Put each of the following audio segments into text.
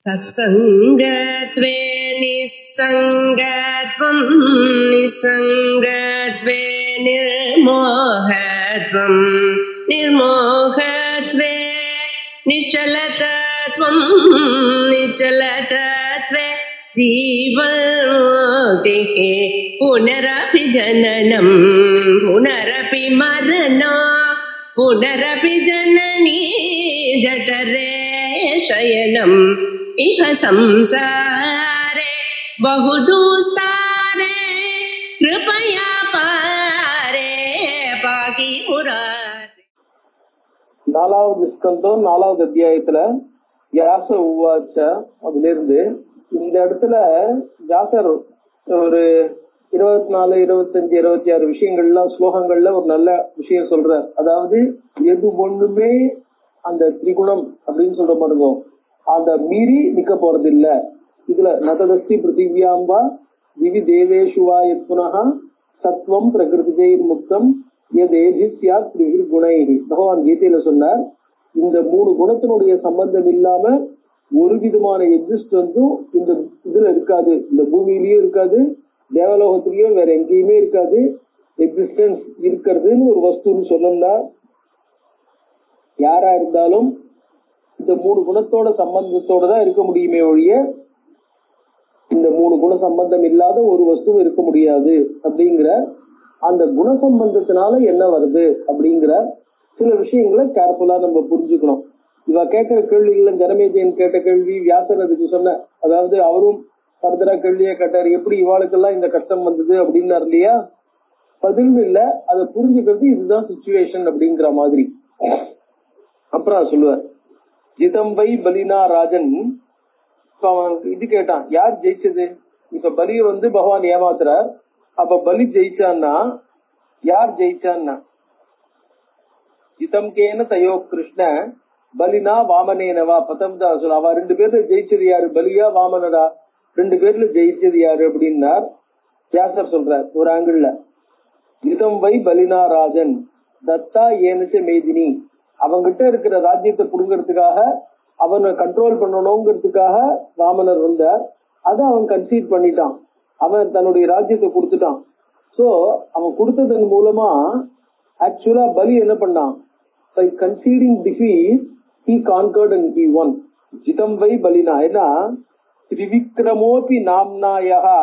सत्संगत्वे निस्संगत्वं निस्संगत्वे निर्मोहत्वं निर्मोहत्वे निश्चलतत्वं निश्चलतत्वे जीवन्मुक्तिः पुनरपि जननं पुनरपि मरणं पुनरपि जननी जठरे शयनम् इह संसारे बहुदुस्तारे कृपया पारे पाहि मुरारे. நாலாவது ஸ்கந்தம் 4வது அத்தியாயத்துல வியாச உவாச்ச அதுல இருந்து இந்த இடத்துல வியாசர் ஒரு 24, 25, 26 விஷயங்கள்லாம் ஸ்லோகங்கள்ல ஒரு நல்ல விஷயம் சொல்றார். அதாவது எது ஒண்ணுமே அந்த திரிகுணம் அப்படின்னு சொல்ற பாருங்க, அந்த மீறி நிக்க போறது இல்ல. இதுல நததஸ்தி பிருத்திவியாம்பா திவி தேவேஷுவா யத்புனஹ சத்வம் பிரகிருதிஜை முக்தம் எதேஜித்யாத் திரிகிர் குணைஹி. பகவான் கீதையில சொன்னார், இந்த 3 குணத்தினுடைய சம்பந்தம் இல்லாம ஒரு விதமான எக்ஸிஸ்டன்ஸும் இந்த இதுல இருக்காது. இந்த பூமியிலயும் இருக்காது, தேவலோகத்திலயும் வேற எங்கேயுமே இருக்காது. எக்ஸிஸ்டன்ஸ் இருக்கிறதுன்னு ஒரு வஸ்துன்னு சொன்னா யாரா இருந்தாலும் இந்த 3 குணத்தோட சம்பந்தத்தோட தான் இருக்க முடியுமே ஒழிய இந்த 3 குண சம்பந்தம் இல்லாத ஒரு வஸ்துவும் இருக்க முடியாது. அப்படிங்கிற அந்த குண சம்பந்தத்தினால என்ன வருது அப்படிங்கிற சில விஷயங்களை கேர்ஃபுல்லா நம்ம புரிஞ்சுக்கணும். இவ கேட்கிற கேள்விகள்ல ஜனமேஜயன் கேட்ட கேள்வி வியாசர் அதுக்கு சொன்ன, அதாவது அவரும் ஃபர்தரா கேள்வியா கேட்டார், எப்படி இவாளுக்கெல்லாம் இந்த கஷ்டம் வந்தது அப்படின்னாரு இல்லையா. பதில் இல்ல, அதை புரிஞ்சுக்கிறது இதுதான் சிச்சுவேஷன் அப்படிங்கிற மாதிரி. அப்புறம் சொல்லுவார், ஜிதம்பை பலினா ராஜன். இது கேட்டான், யார் ஜெயிச்சது? இப்ப பலிய பகவான் ஏமாத்துறார். அப்ப பலி ஜெயிச்சான்னா யார் ஜெயிச்சான்னா, ஜிதம்கேன தயோ கிருஷ்ண பலினா வாமனேனவா பதம்தா சொல்ல. அவ 2 பேர்ல ஜெயிச்சது யாரு, பலியா வாமனடா? 2 பேர்ல ஜெயிச்சது யாரு அப்படின்னார். வியாசர் சொல்றார் ஒரு ஆங்கிள், ஜிதம்பை பலினா ராஜன் தத்தா ஏனச்ச மேதினி. அவங்கிட்ட இருக்கிற ராஜ்யத்தை புடுங்கிறதுக்காக, அவனை கண்ட்ரோல் பண்ணணுங்கிறதுக்காக வாமனர் வந்தார். அதை அவன் கன்சீட் பண்ணிட்டான், அவன் தன்னுடைய ராஜ்யத்தை கொடுத்துட்டான். சோ அவன் கொடுத்ததன் மூலமா ஆக்சுவலா பலி என்ன பண்ணான், by conceding defeat he conquered and he won. ஜிதம்பை பலினா ஏன்னா திரிவிக்ரமோபி நாம்னாயஹா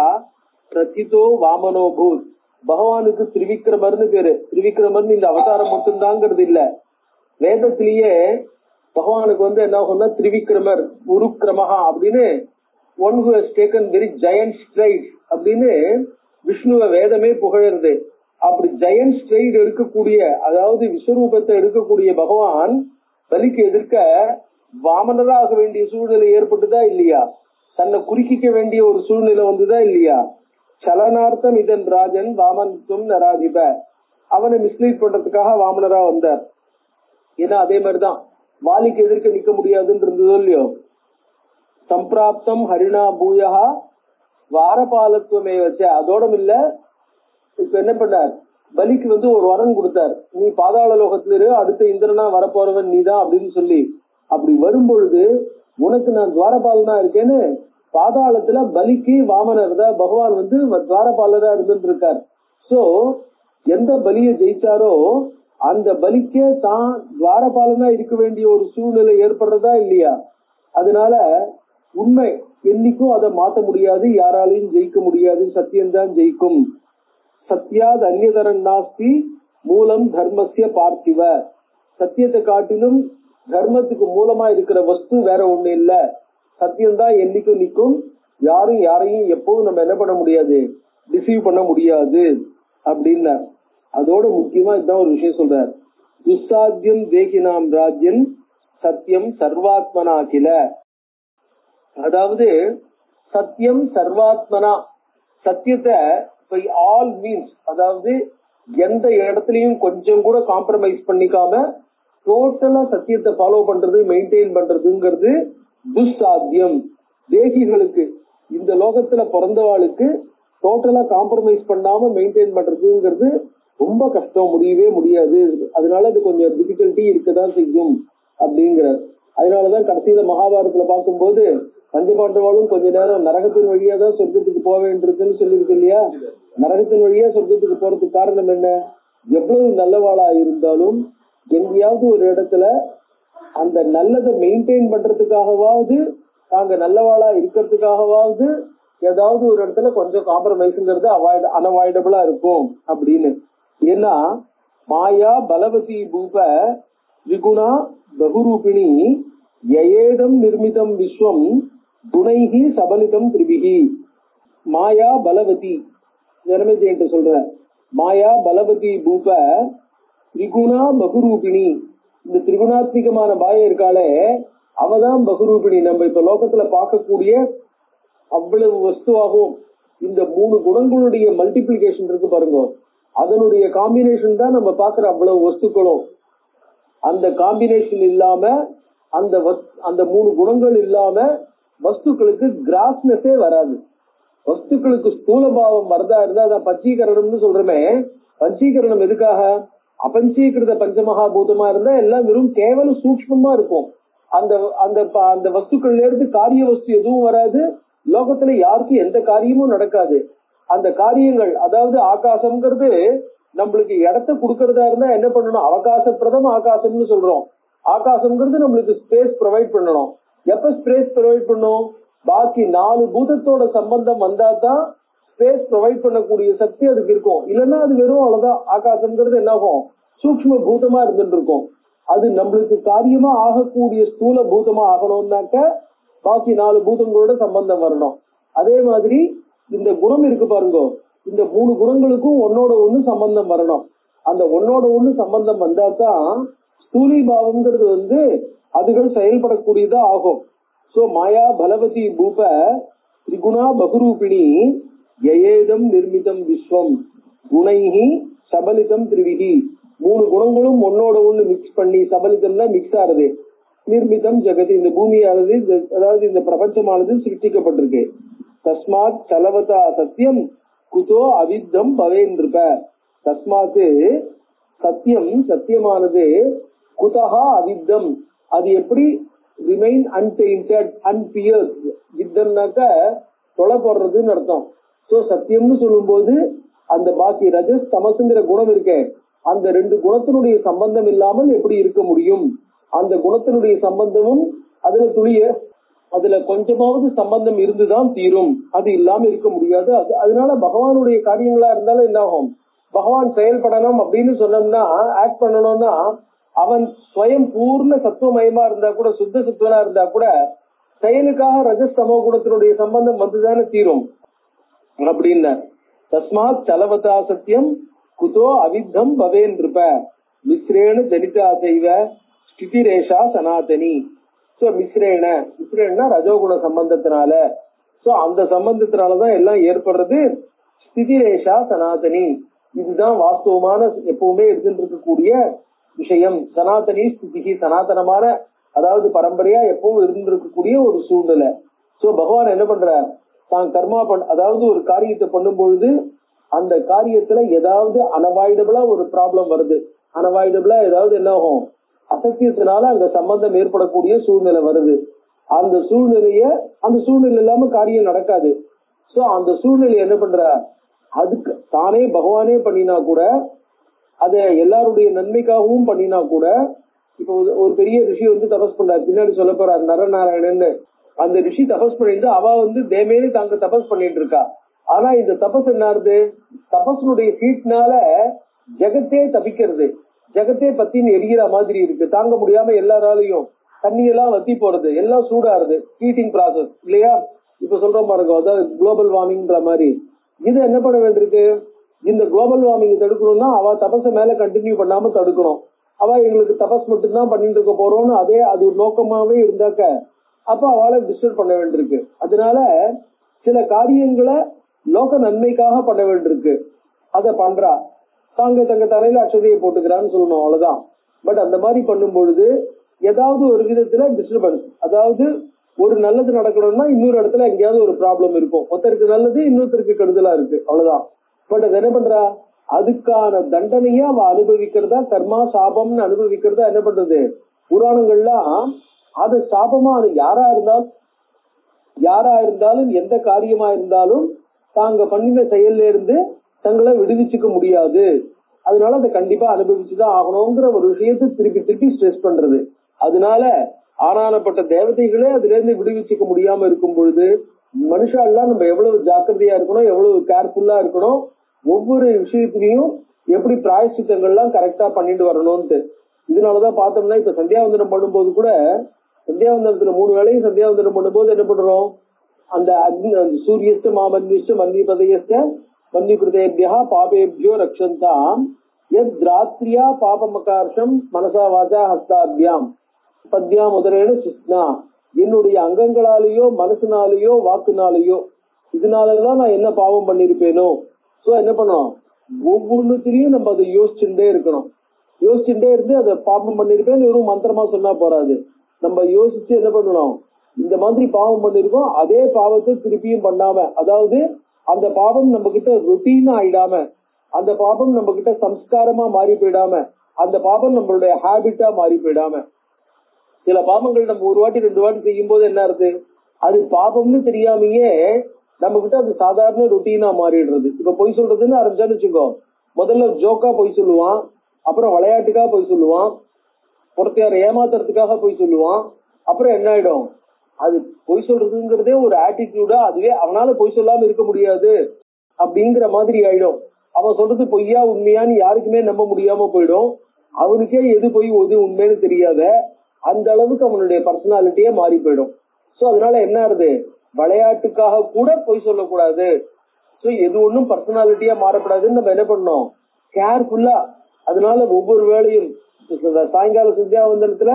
பிரதிதோ வாமனோ பூத். பகவானுக்கு திரிவிக்ரமர்னு பேரு. திரிவிக்ரமர்னு இந்த அவதாரம் மட்டும்தாங்கிறது இல்ல, வேதத்திலேயே பகவானுக்கு என்ன ஆகும்னா திரிவிக்ரமர் உருக்கிரமஹா அப்படின்னு one who has taken very giant straight அப்படின்னு விஷ்ணுவை வேதமே புகழறது. அப்படி ஜெயண்ட் ஸ்ட்ரைட் எடுக்கக்கூடிய, அதாவது விஸ்வரூபத்தை எடுக்கக்கூடிய பகவான் பலிக்கு எதிர்க்க வாமனரா ஆக வேண்டிய சூழ்நிலை ஏற்பட்டுதா இல்லையா? தன்னை குறுக்கிக்க வேண்டிய ஒரு சூழ்நிலை வந்துதா இல்லையா? சலனார்த்தம் இதன் ராஜன் வாமன்தும் நராதிப. அவனை மிஸ்லீட் பண்றதுக்காக வாமனரா வந்தார். ஏன்னா அதே மாதிரிதான் வாலிக்கு எதிர்க்க நிக்க முடியாதுன்னு இருந்ததோ இல்லையோ. சம்பிராப்தம் ஹரிணா பூயா வாரபாலத்துவமே வச்ச. அதோட இல்ல, இப்ப என்ன பண்ணார், பலிக்கு ஒரு வரம் கொடுத்தார், நீ பாதாள லோகத்துல இரு, அடுத்த இந்திரனா வரப்போறவன் நீதான் அப்படின்னு சொல்லி. அப்படி வரும்பொழுது உனக்கு நான் துவாரபாலனா இருக்கேன்னு பாதாளத்துல பலிக்கு வாமனர் தான் பகவான் துவாரபாலரா இருந்துட்டு இருக்கார். சோ எந்த பலியை ஜெயிச்சாரோ அந்த பலிக்கே தான் துவாரபாலனா இருக்க வேண்டிய ஒரு சூழ்நிலை ஏற்படுறதா இல்லையா? அதனால உண்மை என்னைக்கும் அதை மாற்ற முடியாது, யாராலையும் ஜெயிக்க முடியாது, சத்தியம்தான் ஜெயிக்கும். சத்யாத் அந்நியதரன் நாஸ்தி மூலம் தர்மஸ்ய பார்த்திவ. சத்தியத்தை காட்டிலும் தர்மத்துக்கு மூலமா இருக்கிற வஸ்து வேற ஒண்ணு இல்ல. சத்தியம்தான் என்னைக்கும் நிற்கும். யாரும் யாரையும் எப்பவும் நம்ம என்ன பண்ண முடியாது, டிசீவ் பண்ண முடியாது அப்படின்னா. அதோட முக்கியமா இதுதான் ஒரு விஷயம் சொல்றார், துஸ்சாத்தியம் தேகினாம் ராஜ்யம் சத்தியம் சர்வாத்மனா கில. அதாவது சத்தியம் சர்வாத்மனா, சத்தியத்தை பை ஆல் மீன்ஸ், அதாவது எந்த இடத்துலயும் கொஞ்சம் கூட காம்ப்ரமைஸ் பண்ணிக்காம டோட்டலா சத்தியத்தை ஃபாலோ பண்றது, மெயின்டைன் பண்றதுங்கிறது துஸ்சாத்தியம். தேகிகளுக்கு, இந்த லோகத்துல பிறந்தவாளுக்கு டோட்டலா காம்ப்ரமைஸ் பண்ணாம மெயின்டைன் பண்றதுங்கிறது ரொம்ப கஷ்டம், முடியவே முடியாது. அதனால அது கொஞ்சம் டிஃபிகல்ட்டி இருக்கதான் செய்யும் அப்படிங்கிறார். அதனாலதான் கடைசியில மகாபாரதத்துல பார்க்கும்போது பஞ்சபாண்டவாலும் கொஞ்ச நேரம் நரகத்தின் வழியா தான் சொர்க்கத்துக்கு போக வேண்டியிருக்குன்னு சொல்லியிருக்கு இல்லையா. நரகத்தின் வழியா சொர்க்கத்துக்கு போறதுக்கு காரணம் என்ன? எவ்வளவு நல்லவாளா இருந்தாலும் எங்கேயாவது ஒரு இடத்துல அந்த நல்லதை மெயின்டைன் பண்றதுக்காகவாவது, நாங்க நல்லவாளா இருக்கிறதுக்காகவாவது ஏதாவது ஒரு இடத்துல கொஞ்சம் காம்ப்ரமைஸ்ங்கிறது அன்அவாய்டபிளா இருக்கும் அப்படின்னு. ஏன்னா மாயா பலவதி பூப விகுணா பகுரூபிணி யயேதம் நிர்மிதம் விஸ்வம் குணைஹி சபலிதம் திரிபிகி. மாயா பலவதி ஜனமே ஜெயந்தி சொல்ற மாயா பலவதி பூப திரிகுணா பகுரூபிணி. இந்த திரிகுணாத்மிகமான மாயா இருக்காளே அவதான் பகுரூபிணி. நம்ம இப்ப லோகத்துல பார்க்கக்கூடிய அவ்வளவு வஸ்துவாகும் இந்த 3 குணங்களுடைய மல்டிபிளிகேஷன் இருக்கு பாருங்க, அதனுடைய காம்பினேஷன் தான் நம்ம பாக்குற அவ்வளவு வஸ்துக்களும். அந்த காம்பினேஷன் இல்லாம அந்த 3 குணங்கள் இல்லாம வஸ்துக்களுக்கு கிராஸ்னஸே வராது. வஸ்துக்களுக்கு ஸ்தூலபாவம் வரதா இருந்தா அதான் பஞ்சீகரணம்னு சொல்றமே. பஞ்சீகரணம் எதுக்காக? அபஞ்சீகிருத பஞ்சமகாபூதமா இருந்தா எல்லாம் வெறும் கேவல சூக்ஷ்மமா இருக்கும். அந்த வஸ்துக்கள்ல இருந்து காரிய வஸ்து எதுவும் வராது. லோகத்துல யாருக்கும் எந்த காரியமும் நடக்காது. அந்த காரியங்கள் அதாவது ஆகாசம்ங்கிறது நம்மளுக்கு இடத்த கொடுக்கறதா இருந்தா என்ன பண்ணணும்? அவகாசப்பிரதம் ஆகாசம்னு சொல்றோம். ஆகாசம்ங்கிறது நம்மளுக்கு ஸ்பேஸ் ப்ரொவைட் பண்ணணும். எப்ப ஸ்பேஸ் ப்ரொவைட் பண்ணும்? பாக்கி 4 பூதத்தோட சம்பந்தம் வந்தா தான் ஸ்பேஸ் ப்ரொவைட் பண்ணக்கூடிய சக்தி அதுக்கு இருக்கும். இல்லைன்னா அது வெறும் அவ்வளவுதான். ஆகாசம்ங்கிறது என்ன ஆகும்? சூக்ஷ்ம பூதமா இருந்துட்டு இருக்கும். அது நம்மளுக்கு காரியமா ஆகக்கூடிய ஸ்தூல பூதமா ஆகணும்னாக்க பாக்கி 4 பூதங்களோட சம்பந்தம் வரணும். அதே மாதிரி இந்த குணம் இருக்கு பாருங்க, இந்த 3 குணங்களுக்கும் ஒன்னோட ஒண்ணு சம்பந்தம் வரணும். அந்த ஒன்னோட ஒண்ணு சம்பந்தம் வந்தா தான் ஸ்தூலி பாவம்ங்கிறது அதுகள் செயல்படக்கூடியதா ஆகும். சோ மாயா பலவதி பூப திரிகுணா பகுரூபிணி யயேதம் நிர்மிதம் விஸ்வம் குணைஹி சபலிதம் திரிவிகி. 3 குணங்களும் ஒன்னோட ஒண்ணு மிக்ஸ் பண்ணி, சபலிதம்னா மிக்ஸ் ஆறுது, நிர்மிதம் ஜெகதி இந்த பூமியானது அதாவது இந்த பிரபஞ்சமானது சிருஷ்டிக்கப்பட்டிருக்கு. தஸ்மாத் சலவதா சத்தியம் குதோ அவித்தம் பவேந்திருப்ப. தஸ்மாத்து சத்தியம் சத்தியமானது குதஹா அவித்தம் அது எப்படி ரிமைன் அன்டெயின்டட் அன்பியர்ஸ். வித்தம்னாக்க தொலை போடுறதுன்னு அர்த்தம். சோ சத்தியம்னு சொல்லும் போது அந்த பாக்கி ரஜஸ் தமசுங்கிற குணம் இருக்கே அந்த 2 குணத்தினுடைய சம்பந்தம் இல்லாமல் எப்படி இருக்க முடியும்? அந்த குணத்தினுடைய சம்பந்தமும் அதுல கொஞ்சமாவது சம்பந்தம் இருந்துதான் தீரும். அது இல்லாம இருக்க முடியாது. அதனால பகவானுடைய காரியங்களா இருந்தாலும் என்ன ஆகும்? பகவான் செயல்படணும் அப்படின்னு சொன்னோம்னா, ஆக்ட் பண்ணணும்னா அவன் ஸ்வயம் பூர்ண சத்துவமயமா இருந்தா கூட, சுத்த சத்துவனா இருந்தா கூட செயலுக்காக ரஜஸ்தமோ குணத்தினுடைய சம்பந்தம் வந்துதானே தீரும் அப்படின்னா. தஸ்மாத் சலவதா சத்தியம் குதோ அவித்தம் பவேந்திருப்ப மிஸ்ரேண ஜனிதா செய்வ ஸ்திதிரேஷா சனாதனி. சோ மிஸ்ரேனா ரஜோகுண சம்பந்தத்தினால, சோ அந்த சம்பந்தத்தினாலதான் எல்லாம் ஏற்படுறது. ஸ்திதிரேஷா சனாதனி இதுதான் வாஸ்தவமான எப்பவுமே இருந்துட்டு இருக்கக்கூடிய விஷயம். சனாதனி ஸ்திதி சனாதனமான அதாவது பரம்பரையா எப்பவும் இருந்திருக்கக்கூடிய ஒரு சூழ்நிலை. சோ பகவான் என்ன பண்றார்? தான் கர்மா அதாவது ஒரு காரியத்தை பண்ணும் பொழுது அந்த காரியத்துல ஏதாவது அன்அவாய்டபிளா ஒரு ப்ராப்ளம் வருது. அன்அவாய்டபிளா ஏதாவது என்ன ஆகும்? அசத்தியத்தினால அங்க சம்பந்தம் ஏற்படக்கூடிய சூழ்நிலை வருது. அந்த சூழ்நிலை இல்லாம காரியம் நடக்காது. சோ அந்த சூழ்நிலை என்ன பண்ற? அதுக்கு தானே பகவானே பண்ணினா கூட, அத எல்லாருடைய நன்மைக்காகவும் பண்ணினா கூட, இப்ப ஒரு பெரிய ரிஷி தபஸ் பண்றாரு, பின்னாடி சொல்ல போறாரு நரநாராயணன். அந்த ரிஷி தபஸ் பண்ணிட்டு அவ தேமேனி தாங்க தபஸ் பண்ணிட்டு இருக்கா. ஆனா இந்த தபஸ் என்னாருது? தபஸ்னுடைய ஹீட்னால ஜெகத்தே தபிக்கிறது, ஜெகத்தே பத்தின்னு எரிகிற மாதிரி இருக்கு. தாங்க முடியாம எல்லாராலையும் தண்ணியெல்லாம் வத்தி போறது, எல்லாம் சூடாருது. ஹீட்டிங் ப்ராசஸ் இல்லையா? இப்ப சொல்ற பாருங்க, அதாவது குளோபல் வார்மிங்ன்ற மாதிரி. இது என்ன பண்ண வேண்டியிருக்கு? இந்த குளோபல் வார்மிங் தடுக்கணும்னா அவ தபஸை மேல கண்டினியூ பண்ணாம தடுக்கணும். அவ எங்களுக்கு தபஸ் மட்டும்தான் பண்ணிட்டு இருக்க போறோம்னு அது ஒரு நோக்கமாவே இருந்தாக்க அப்ப அவளை டிஸ்டர்ப் பண்ண வேண்டியிருக்கு. அதனால சில காரியங்களை லோக நன்மைக்காக பண்ண வேண்டியிருக்கு. அத பண்றா, தங்க தலையில அக்ஷதையை போட்டுக்கிறான்னு சொல்லணும், அவ்வளவுதான். பட் அந்த மாதிரி பண்ணும் பொழுது ஏதாவது ஒரு விதத்துல டிஸ்டர்பன்ஸ், அதாவது ஒரு நல்லது நடக்கணும்னா இன்னொரு இடத்துல எங்கேயாவது ஒரு ப்ராப்ளம் இருக்கும். ஒருத்தருக்கு நல்லது இன்னொருத்தருக்கு கெடுதலா இருக்கு, அவ்வளவுதான். பட் அது என்ன பண்றா? அதுக்கான தண்டனையா அவ அனுபவிக்கிறதா, கர்மா சாபம்னு அனுபவிக்கிறதா என்ன பண்றது? புராணங்கள்லாம் அது சாபமா, அது யாரா இருந்தாலும் யாரா இருந்தாலும் எந்த காரியமா இருந்தாலும் தாங்க பண்ணின செயல்ல இருந்து தங்களை விடுவிச்சுக்க முடியாது. அதனால அதை கண்டிப்பா அனுபவிச்சுதான் ஆகணுங்கிற ஒரு விஷயத்தை திருப்பி திருப்பி ஸ்ட்ரெஸ் பண்றது. அதனால ஆனானப்பட்ட தேவதைகளே அதுல இருந்து விடுவிச்சுக்க முடியாம இருக்கும் பொழுது மனுஷாலாம் நம்ம எவ்வளவு ஜாக்கிரதையா இருக்கணும், எவ்வளவு கேர்ஃபுல்லா இருக்கணும், ஒவ்வொரு விஷயத்திலையும் எப்படி பிராயச்சித்தங்கள்லாம் கரெக்டா பண்ணிட்டு வரணும்ட்டு. இதனாலதான் பார்த்தோம்னா இப்ப சந்தியாவந்தனம் பண்ணும்போது கூட சந்தியாவந்தனத்துல 3 வேளையும் சந்தியாவந்தனம் பண்ணும்போது என்ன பண்றோம், அந்த அக்னி சூரியஸ்த மாமன்யுஷ்ட மன்னிபதயஸ்த மன்னிகிருதேபியா பாபேபியோ ரக்ஷந்தாம் யத் ராத்ரியா பாபமகார்ஷம் மனசா வாசா ஹஸ்தாபியாம் பத்யா முதலேன சுஸ்னா. என்னுடைய அங்கங்களாலேயோ மனசுனாலேயோ வாக்குனாலேயோ இதனாலதான் நான் என்ன பாவம் பண்ணிருப்பேனோ. சோ என்ன பண்ணணும், ஒவ்வொன்றுத்திலையும் நம்ம அதை யோசிச்சுட்டே இருக்கணும். யோசிச்சுட்டே இருந்து அதை பாவம் பண்ணிருப்பேன்னு வெறும் மந்திரமா சொன்னா போறாது. நம்ம யோசிச்சு என்ன பண்ணணும், இந்த மாதிரி பாவம் பண்ணிருக்கோம் அதே பாவத்தை திருப்பியும் பண்ணாம, அதாவது அந்த பாவம் நம்ம கிட்ட ரொட்டீனா ஆயிடாம, அந்த பாவம் நம்ம கிட்ட சம்ஸ்காரமா மாறி போயிடாம, அந்த பாவம் நம்மளுடைய ஹேபிட்டா மாறி போயிடாம. சில பாவங்கள் நம்ம 1 வாட்டி 2 வாட்டி செய்யும் போது என்ன ஆகுது, அது பாவம்னு தெரியாமையே நம்ம கிட்ட அது சாதாரண ரொட்டீனா மாறிடுறது. இப்ப பொய் சொல்றதுன்னு ஆரம்பிச்சான்னு வச்சுக்கோ, முதல்ல ஜோக்கா பொய் சொல்லுவான், அப்புறம் விளையாட்டுக்காக பொய் சொல்லுவான், ஒருத்தையார ஏமாத்துறதுக்காக பொய் சொல்லுவான். அப்புறம் என்ன ஆயிடும், அது பொய் சொல்றதுங்கிறதே ஒரு ஆட்டிடியூடா, அதுவே அவனால பொய் சொல்லாம இருக்க முடியாது அப்படிங்கிற மாதிரி ஆயிடும். அவன் சொல்றது பொய்யா உண்மையான்னு யாருக்குமே நம்ப முடியாம போயிடும். அவனுக்கே எது பொய் எது உண்மைன்னு தெரியாத அந்த அளவுக்கு அவனுடைய பர்சனாலிட்டியே மாறி போயிடும். சோ அதனால என்ன ஆகுது, விளையாட்டுக்காக கூட பொய் சொல்லக்கூடாது. சோ எது ஒண்ணும் பர்சனாலிட்டியா மாறப்படாதுன்னு நம்ம என்ன பண்ணோம், கேர்ஃபுல்லா. அதனால ஒவ்வொரு வேளையும் சாயங்கால சந்தியாவந்தனத்துல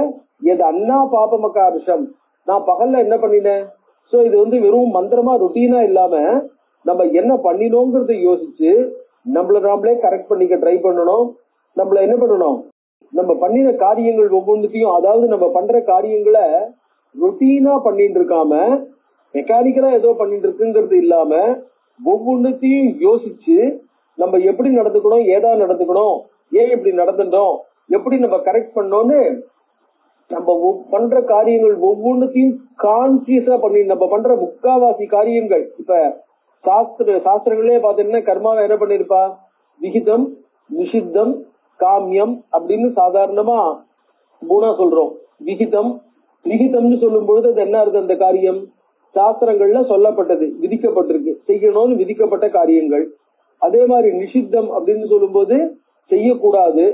எது அண்ணா பாபமகார்ஷம், நான் பகல்ல என்ன பண்ணினேன். சோ இது வெறும் மந்திரமா ரொட்டீனா இல்லாம நம்ம என்ன பண்ணினோங்கிறத யோசிச்சு நம்மள நாமளே கரெக்ட் பண்ணிக்க ட்ரை பண்ணணும். நம்மள என்ன பண்ணணும், நம்ம பண்ணின காரியங்கள் ஒவ்வொன்றுத்தையும், அதாவது நம்ம பண்ற காரியங்களை ரொட்டீனா பண்ணிட்டு இருக்காம மெக்கானிக்கலா ஏதோ பண்ணிட்டு இருக்குங்கிறது இல்லாம ஒவ்வொன்றுத்தையும் யோசிச்சு நம்ம எப்படி நடந்துக்கணும், ஏதா நடந்துக்கணும், ஏன் இப்படி நடந்துட்டோம், எப்படி நம்ம கரெக்ட் பண்ணோம்னு நம்ம பண்ற காரியங்கள் ஒவ்வொன்றுத்தையும் கான்சியஸா பண்ணி நம்ம பண்ற முக்காவாசி காரியங்கள். இப்ப சாஸ்திரங்களே பாத்தீங்கன்னா கர்மாவை என்ன பண்ணிருப்பா, விகிதம் நிஷித்தம் காமியம் அப்படின்னு சாதாரணமா 3 சொல்றோம். விகிதம் விகிதம்னு சொல்லும் பொழுது அது என்ன இருக்கு, அந்த காரியம் சாஸ்திரங்கள்ல சொல்லப்பட்டது, விதிக்கப்பட்டிருக்கு, செய்யணும்னு விதிக்கப்பட்ட காரியங்கள். அதே மாதிரி நிஷித்தம் அப்படின்னு சொல்லும் போது செய்யக்கூடாது.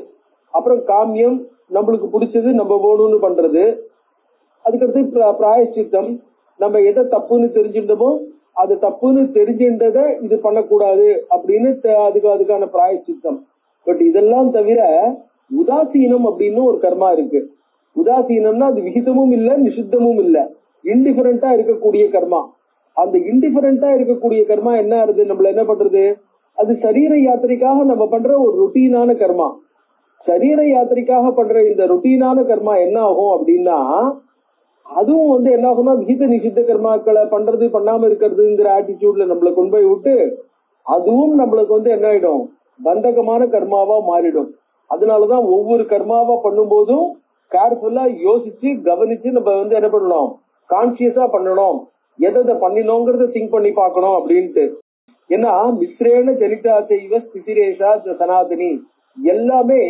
அப்புறம் காமியம் நம்மளுக்கு பிடிச்சது நம்ம வேணும்னு பண்றது. அதுக்கடுத்து பிராயச்சித்தம், நம்ம எதை தப்புன்னு தெரிஞ்சிருந்தோமோ அது தப்புன்னு தெரிஞ்சின்றத இது பண்ணக்கூடாது அப்படின்னு அதுக்கான பிராயச்சித்தம். பட் இதெல்லாம் தவிர உதாசீனம் அப்படின்னு ஒரு கர்மா இருக்கு. உதாசீனம்னா அது விகிதமும் இல்ல நிஷித்தமும் இல்ல, இன்டிஃபரண்டா இருக்கக்கூடிய கர்மா. அந்த இன்டிஃபரண்டா இருக்கக்கூடிய கர்மா என்ன ஆகுது, நம்மள என்ன பண்றது, அது சரீர யாத்திரைக்காக நம்ம பண்ற ஒரு ரொட்டீனான கர்மா. சரீர யாத்திரைக்காக பண்ற இந்த ரொட்டீனான கர்மா என்ன ஆகும் அப்படின்னா, அதுவும் என்ன ஆகும்னா விகித நிஷித்த கர்மாக்களை பண்றது பண்ணாம இருக்கிறதுங்கிற ஆட்டிடியூட்ல நம்மளை கொண்டு போய் விட்டு அதுவும் நம்மளுக்கு என்ன ஆயிடும், பந்தகமான கர்மாவா மாறிடும். அதனாலதான் ஒவ்வொரு கர்மாவா பண்ணும் போதும் கேர்ஃபுல்லா யோசிச்சு கவனிச்சு நம்ம என்ன பண்ணணும், கான்சியஸா பண்ணணும், எதை பண்ணினோங்கிறத திங்க் பண்ணி பார்க்கணும் அப்படின்ட்டு. ஏன்னா மிஸ்ரேன ஜனிதா செய்வ ஸ்திதிரேஷா சனாதனி, எல்லாமே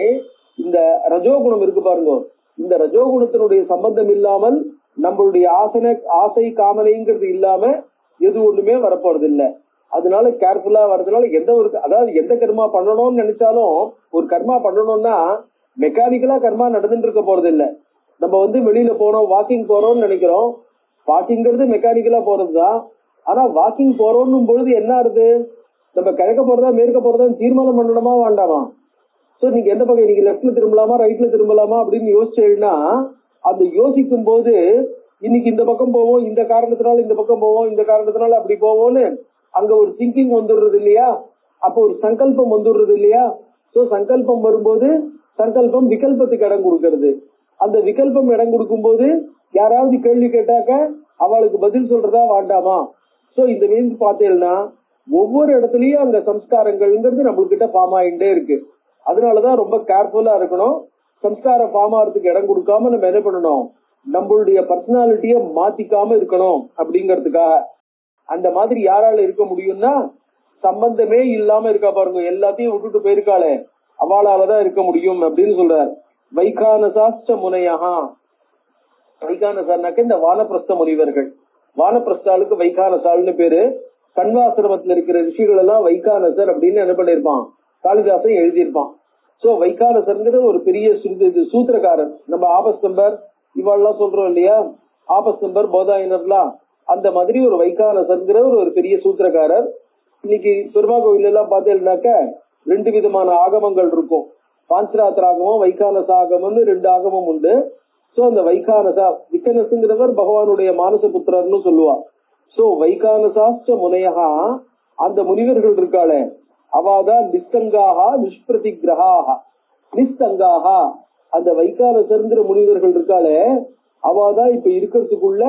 இந்த ரஜோகுணம் இருக்கு பாருங்க, இந்த ரஜோகுணத்தினுடைய சம்பந்தம் இல்லாமல் நம்மளுடைய ஆசை காமனைங்கிறது இல்லாம எது ஒண்ணுமே வரப்போறது இல்லை. அதனால கேர்ஃபுல்லா வர்றதுனால அதாவது எந்த கர்மா பண்ணணும்னு நினைச்சாலும், ஒரு கர்மா பண்ணணும்னா மெக்கானிக்கலா கர்மா நடந்துட்டு இருக்க போறது இல்ல. நம்ம வெளியில போறோம், வாக்கிங் போறோம்னு நினைக்கிறோம், வாக்கிங்கிறது மெக்கானிக்கலா போறதுதான். ஆனா வாக்கிங் போறோம்னும் பொழுது என்ன ஆகுது, நம்ம கிழக்க போறதா மேற்க போறதா தீர்மானம் பண்ணணுமா வேண்டாமா. சோ நீங்க எந்த பக்கம், நீங்க லெப்ட்ல திரும்பலாமா ரைட்ல திரும்பலாமா அப்படின்னு யோசிச்சேன்னா, அந்த யோசிக்கும் போது இன்னைக்கு இந்த பக்கம் போவோம், இந்த காரணத்தினால இந்த பக்கம் போவோம், இந்த காரணத்தினால அப்படி போவோம்னு அங்க ஒரு திங்கிங் வந்துடுறது இல்லையா, அப்போ ஒரு சங்கல்பம் வந்துடுறது இல்லையா. சோ சங்கல்பம் வரும்போது சங்கல்பம் விகல்பத்துக்கு இடம் கொடுக்கறது. அந்த விகல்பம் இடம் கொடுக்கும் போது யாராவது கேள்வி கேட்டாக்க அவளுக்கு பதில் சொல்றதா வேண்டாமா. சோ இந்த மீன்ஸ் பார்த்தேன்னா ஒவ்வொரு இடத்துலயும் அந்த சம்ஸ்காரங்கள்ங்கிறது நம்மளுக்கிட்ட ஃபார்ம் ஆகிட்டே இருக்கு. அதனாலதான் ரொம்ப கேர்ஃபுல்லா இருக்கணும். சம்ஸ்காரம் ஃபார்ம் ஆகிறதுக்கு இடம் கொடுக்காம நம்ம என்ன பண்ணணும், நம்மளுடைய பர்சனாலிட்டிய மாத்திக்காம இருக்கணும் அப்படிங்கறதுக்காக. அந்த மாதிரி யாரால இருக்க முடியும்னா சம்பந்தமே இல்லாம இருக்கா பாருங்க, எல்லாத்தையும் விட்டுட்டு போயிருக்காளே அவளாலதான் இருக்க முடியும் அப்படின்னு சொல்றார். வைகானசாஸ்ட முனையஹா, வைகானசார்னாக்க இந்த வானப்பிரஸ்த முனிவர்கள். வானப்பிரஸ்தாளுக்கு வைகானசால்னு பேரு. கண்வாசிரமத்துல இருக்கிற ரிஷிகள் எல்லாம் வைகானசர் அப்படின்னு என்ன பண்ணிருப்பான், காளிதாசன் எழுதியிருப்பான். சோ வைகானசர்ங்கிற ஒரு பெரிய சூத்திரக்காரர். நம்ம ஆபஸ்தம்பர் இவாள்லாம் சொல்றோம் இல்லையா, ஆபஸ்தம்பர் போதாயனர்லாம், அந்த மாதிரி ஒரு வைகானசர்ங்கிற ஒரு பெரிய சூத்திரக்காரர். இன்னைக்கு பெருமா கோவில் எல்லாம் பார்த்தேன்னாக்க 2 விதமான ஆகமங்கள் இருக்கும். பாஞ்சராத்திர ஆகமம், வைகானச ஆகமம்னு 2 ஆகமம் உண்டு. சோ அந்த வைகானசா, விக்கனசுங்கிறவர் பகவானுடைய மானச புத்திரர்னு சொல்லுவா. சோ வைகானசாஸ்ட முனையகா, அந்த முனிவர்கள் இருக்காளே அவாதான் நிஸ்தங்காகா நிஷ்பிரதிகிரகாக. நிஸ்தங்காகா, அந்த வைகானசர்ங்கிற முனிவர்கள் இருக்காளே அவாதான் இப்ப இருக்கிறதுக்குள்ள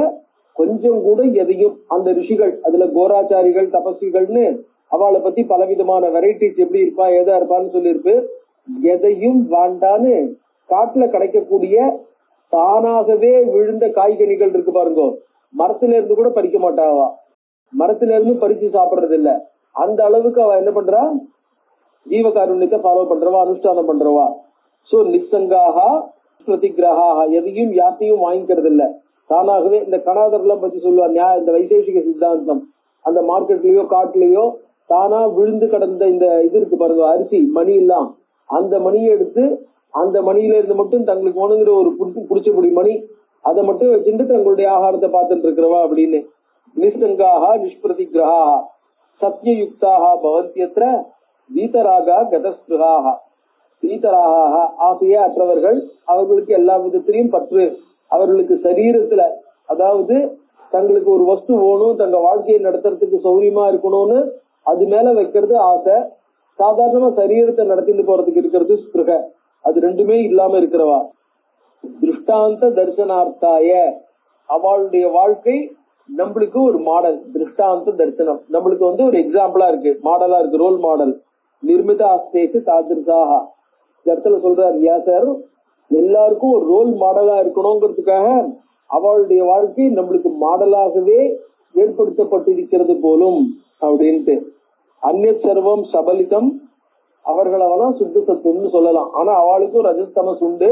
கொஞ்சம் கூட எதையும், அந்த ரிஷிகள் அதுல கோராச்சாரிகள் தபஸ்விகள்னு அவளை பத்தி பலவிதமான வெரைட்டிஸ் எப்படி இருப்பா ஏதா இருப்பான்னு சொல்லியிருப்பு. எதையும் வாண்டான்னு காட்டுல கிடைக்கக்கூடிய தானாகவே விழுந்த காய்கனிகள் இருக்கு பாருங்க, மரத்துல இருந்து கூட பறிக்க மாட்டாவா, மரத்துல இருந்து பறிச்சு சாப்பிடுறது இல்ல. அந்த அளவுக்கு அவ என்ன பண்றா, ஜீவகாருண்யத்தை ஃபாலோ பண்றவா, அனுஷ்டானம் பண்றவா. சோ நிசங்காகா பிரதிகிரகாக, எதையும் யார்த்தையும் வாங்கிக்கிறது இல்ல, தானாகவே. இந்த கணாதர் எல்லாம் பத்தி சொல்லுவா, இந்த வைசேஷிக சித்தாந்தம், அந்த மார்க்கெட்லயோ காட்டுலயோ தானா விழுந்து கடந்த இந்த இது இருக்கு பாருங்க, அரிசி மணி எல்லாம், அந்த மணியை எடுத்து அந்த மணியில இருந்து மட்டும் தங்களுக்கு வேணுங்கிற ஒரு புடிச்சபடி மணி, அதை மட்டும் வச்சுட்டு தங்களுடைய ஆகாரத்தை பார்த்துட்டு இருக்கிறவா அப்படின்னு. நிசங்காகா நிஷ்பிரதிகிரகா சத்யயுக்தாக பவந்தியத்ர வீதராகா கதஸ்பிருகாக. வீதராக ஆசையே அற்றவர்கள், அவர்களுக்கு எல்லா விதத்திலையும் பற்று, அவர்களுக்கு சரீரத்துல, அதாவது தங்களுக்கு ஒரு வஸ்து வேணும், தங்க வாழ்க்கையை நடத்துறதுக்கு சௌரியமா இருக்கணும்னு அது மேல வைக்கிறது ஆசை. சாதாரணமா சரீரத்தை நடத்திட்டு போறதுக்கு இருக்கிறது ஸ்பிருக, அது ரெண்டுமே இல்லாம இருக்கிறவா. திருஷ்டாந்த தரிசனார்த்தாய, அவளுடைய வாழ்க்கை நம்மளுக்கு ஒரு மாடல். திருஷ்டாந்த தரிசனம் நம்மளுக்கு ஒரு எக்ஸாம்பிளா இருக்கு, மாடலா இருக்கு, ரோல் மாடல். நிர்மித ஆஸ்தேஷு தாதிருஷாக, இடத்துல சொல்றார் வியாசர், எல்லாருக்கும் ஒரு ரோல் மாடலா இருக்கணுங்கிறதுக்காக அவளுடைய வாழ்க்கை நம்மளுக்கு மாடலாகவே ஏற்படுத்தப்பட்டிருக்கிறது போலும் அப்படின்ட்டு. அந்நிய சர்வம் சபலிதம், அவர்களவனா சுத்த சத்துவம்னு சொல்லலாம். ஆனா அவளுக்கும் ரஜஸ்தமஸ் உண்டு.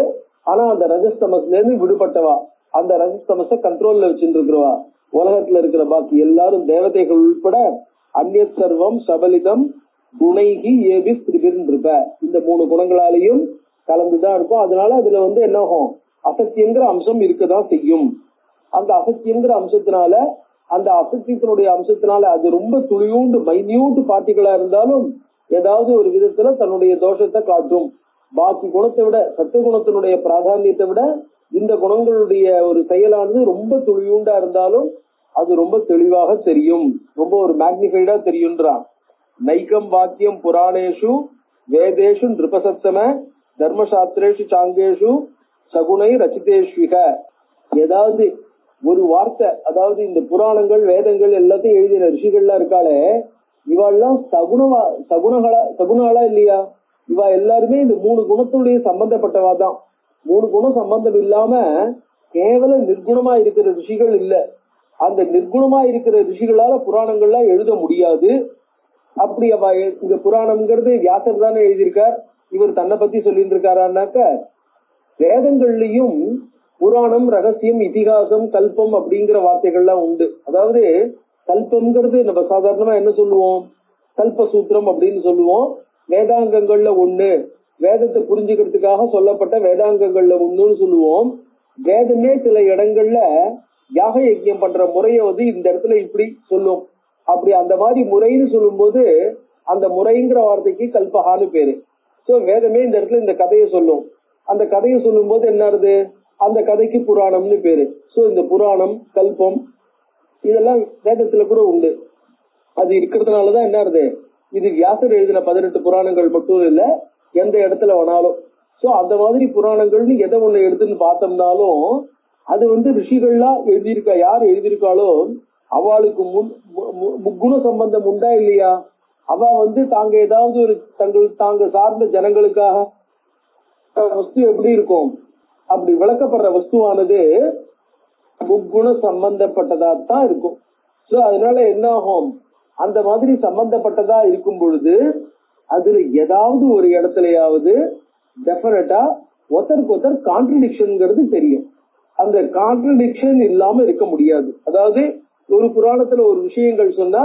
ஆனா அந்த ரஜஸ்தமஸ்ல இருந்து விடுபட்டவா, அந்த ரஜஸ்தமஸ கண்ட்ரோல்ல வச்சுட்டு இருக்கிறவா. உலகத்துல இருக்கிற பாக்கி எல்லாரும் தேவதைகள் உட்பட அந்நிய சர்வம் சபலிதம் குணைகி ஏபி திரிபிர்னு இருப்ப, இந்த 3 குணங்களாலையும் கலந்துதான் இருக்கும். அதனால அதுல என்ன ஆகும், அசத்தியங்கிற அம்சம் இருக்கதான் செய்யும். அந்த அசத்தியங்கிற அம்சத்தினால, அந்த அசத்தியத்தினுடைய அம்சத்தினால அது ரொம்ப துளியூண்டு மைன்யூட் பார்ட்டிகளா இருந்தாலும் ஏதாவது ஒரு விதத்துல தன்னுடைய தோஷத்தை காட்டும். பாக்கி குணத்தை விட, சத்துவகுணத்தினுடைய பிராதானியத்தை விட இந்த குணங்களுடைய ஒரு செயலானது ரொம்ப துளியூண்டா இருந்தாலும் அது ரொம்ப தெளிவாக தெரியும், ரொம்ப ஒரு மேக்னிஃபைடா தெரியும்ன்றான். நைக்கம் வாக்கியம் புராணேஷு வேதேஷு நிருபசத்தம தர்மசாஸ்திரேஷு சாங்கேஷு சகுணை ரச்சிதேஷ்விக. ஏதாவது ஒரு வார்த்தை, அதாவது இந்த புராணங்கள் வேதங்கள் எல்லாத்தையும் எழுதின ரிஷிகள்லாம் இருக்காளே, இவாள்லாம் சகுணாளா இல்லையா? இவா எல்லாருமே இந்த 3 குணத்துடைய சம்பந்தப்பட்டவா தான். 3 குணம் சம்பந்தம் இல்லாம கேவல நிர்குணமா இருக்கிற ரிஷிகள் இல்ல. அந்த நிர்குணமா இருக்கிற ரிஷிகளால புராணங்கள்லாம் எழுத முடியாது. அப்படி அவ இந்த புராணம்ங்கிறது வியாசர் தானே எழுதியிருக்கார், இவர் தன்னை பத்தி சொல்லிட்டு இருக்காரான்னாக்க, வேதங்கள்லயும் புராணம், ரகசியம், இதிகாசம், கல்பம் அப்படிங்கிற வார்த்தைகள்லாம் உண்டு. அதாவது கல்பம்ங்கிறது நம்ம சாதாரணமா என்ன சொல்லுவோம், கல்பசூத்திரம் அப்படின்னு சொல்லுவோம். வேதாங்கங்கள்ல ஒண்ணு, வேதத்தை புரிஞ்சுக்கிறதுக்காக சொல்லப்பட்ட வேதாங்கங்கள்ல ஒண்ணுன்னு சொல்லுவோம். வேதமே சில இடங்கள்ல யாக யஜ்யம் பண்ற முறைய இந்த இடத்துல இப்படி சொல்லும். அப்படி அந்த மாதிரி முறைன்னு சொல்லும் போது அந்த முறைங்கிற வார்த்தைக்கு கல்பகான்னு பேரு. சோ வேதமே இந்த இடத்துல இந்த கதையை சொல்லும். அந்த கதையை சொல்லும் போது என்ன ஆகுது, அந்த கதைக்கு புராணம்னு பேரு. சோ இந்த புராணம், கல்பம் இதெல்லாம் வேதத்துல கூட உண்டு. அது இருக்கிறதுனாலதான் என்ன ஆகுது, இது வியாசர் எழுதின 18 புராணங்கள் மட்டும் இல்ல, எந்த இடத்துல வேணாலும். சோ அந்த மாதிரி புராணங்கள்னு எதை ஒண்ணு எடுத்துன்னு பார்த்தோம்னாலும் அது ரிஷிகள்லாம் எழுதியிருக்கா. யார் எழுதியிருக்காளோ அவளுக்கு முக்குண சம்பந்தம் உண்டா இல்லையா? அவ தாங்க ஏதாவது ஒரு தாங்க சார்ந்த ஜனங்களுக்காக வஸ்து எப்படி இருக்கும், அப்படி விளக்கப்படுற வஸ்துவானது முக்குண சம்பந்தப்பட்டதா தான் இருக்கும். சோ அதனால என்ன ஆகும், அந்த மாதிரி சம்பந்தப்பட்டதா இருக்கும் பொழுது அதுல ஏதாவது ஒரு இடத்துலயாவது டெஃபினட்டா ஒருத்தருக்கு ஒருத்தர் கான்ட்ரடிக்ஷன்ங்கிறது தெரியும். அந்த கான்ட்ரடிக்ஷன் இல்லாம இருக்க முடியாது. அதாவது ஒரு புராணத்துல ஒரு விஷயங்கள் சொன்னா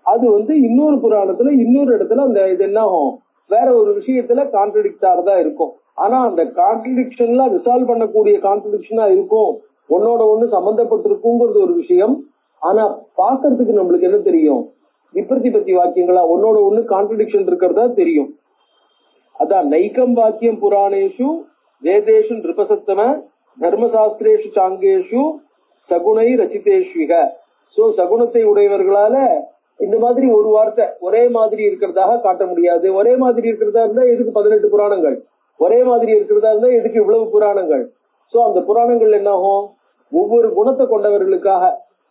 அது இன்னொரு புராணத்துல இன்னொரு இடத்துல அந்த இது என்ன ஆகும், வேற ஒரு விஷயத்துல கான்ட்ரடிக்டாரதா இருக்கும். ஆனா அந்த கான்ட்ரடிக்ஷன்ல ரிசால்வ் பண்ணக்கூடிய கான்ட்ரடிக்ஷனா இருக்கும், ஒன்னோட ஒண்ணு சம்பந்தப்பட்டிருக்குங்கிறது ஒரு விஷயம். ஆனா பாக்குறதுக்கு நம்மளுக்கு என்ன தெரியும், விபரதிபத்தி வாக்கியங்களா ஒன்னோட ஒண்ணு கான்ட்ரடிக்ஷன் இருக்கிறதா தெரியும். அதான் நைக்கம் வாக்கியம் புராணேஷு வேதேஷு நிருபசத்தம தர்மசாஸ்திரேஷு சாங்கேஷு சகுணை ரச்சிதேஷ்விக. சோ சகுணத்தை உடையவர்களால இந்த மாதிரி ஒரு வார்த்தை ஒரே மாதிரி இருக்கிறதாக காட்ட முடியாது. ஒரே மாதிரி இருக்கிறதா இருந்தா எதுக்கு 18 புராணங்கள், ஒரே மாதிரி இருக்கிறதா இருந்தா எதுக்கு இவ்வளவு புராணங்கள்? சோ அந்த புராணங்கள் என்ன ஆகும், ஒவ்வொரு குணத்தை கொண்டவர்களுக்காக,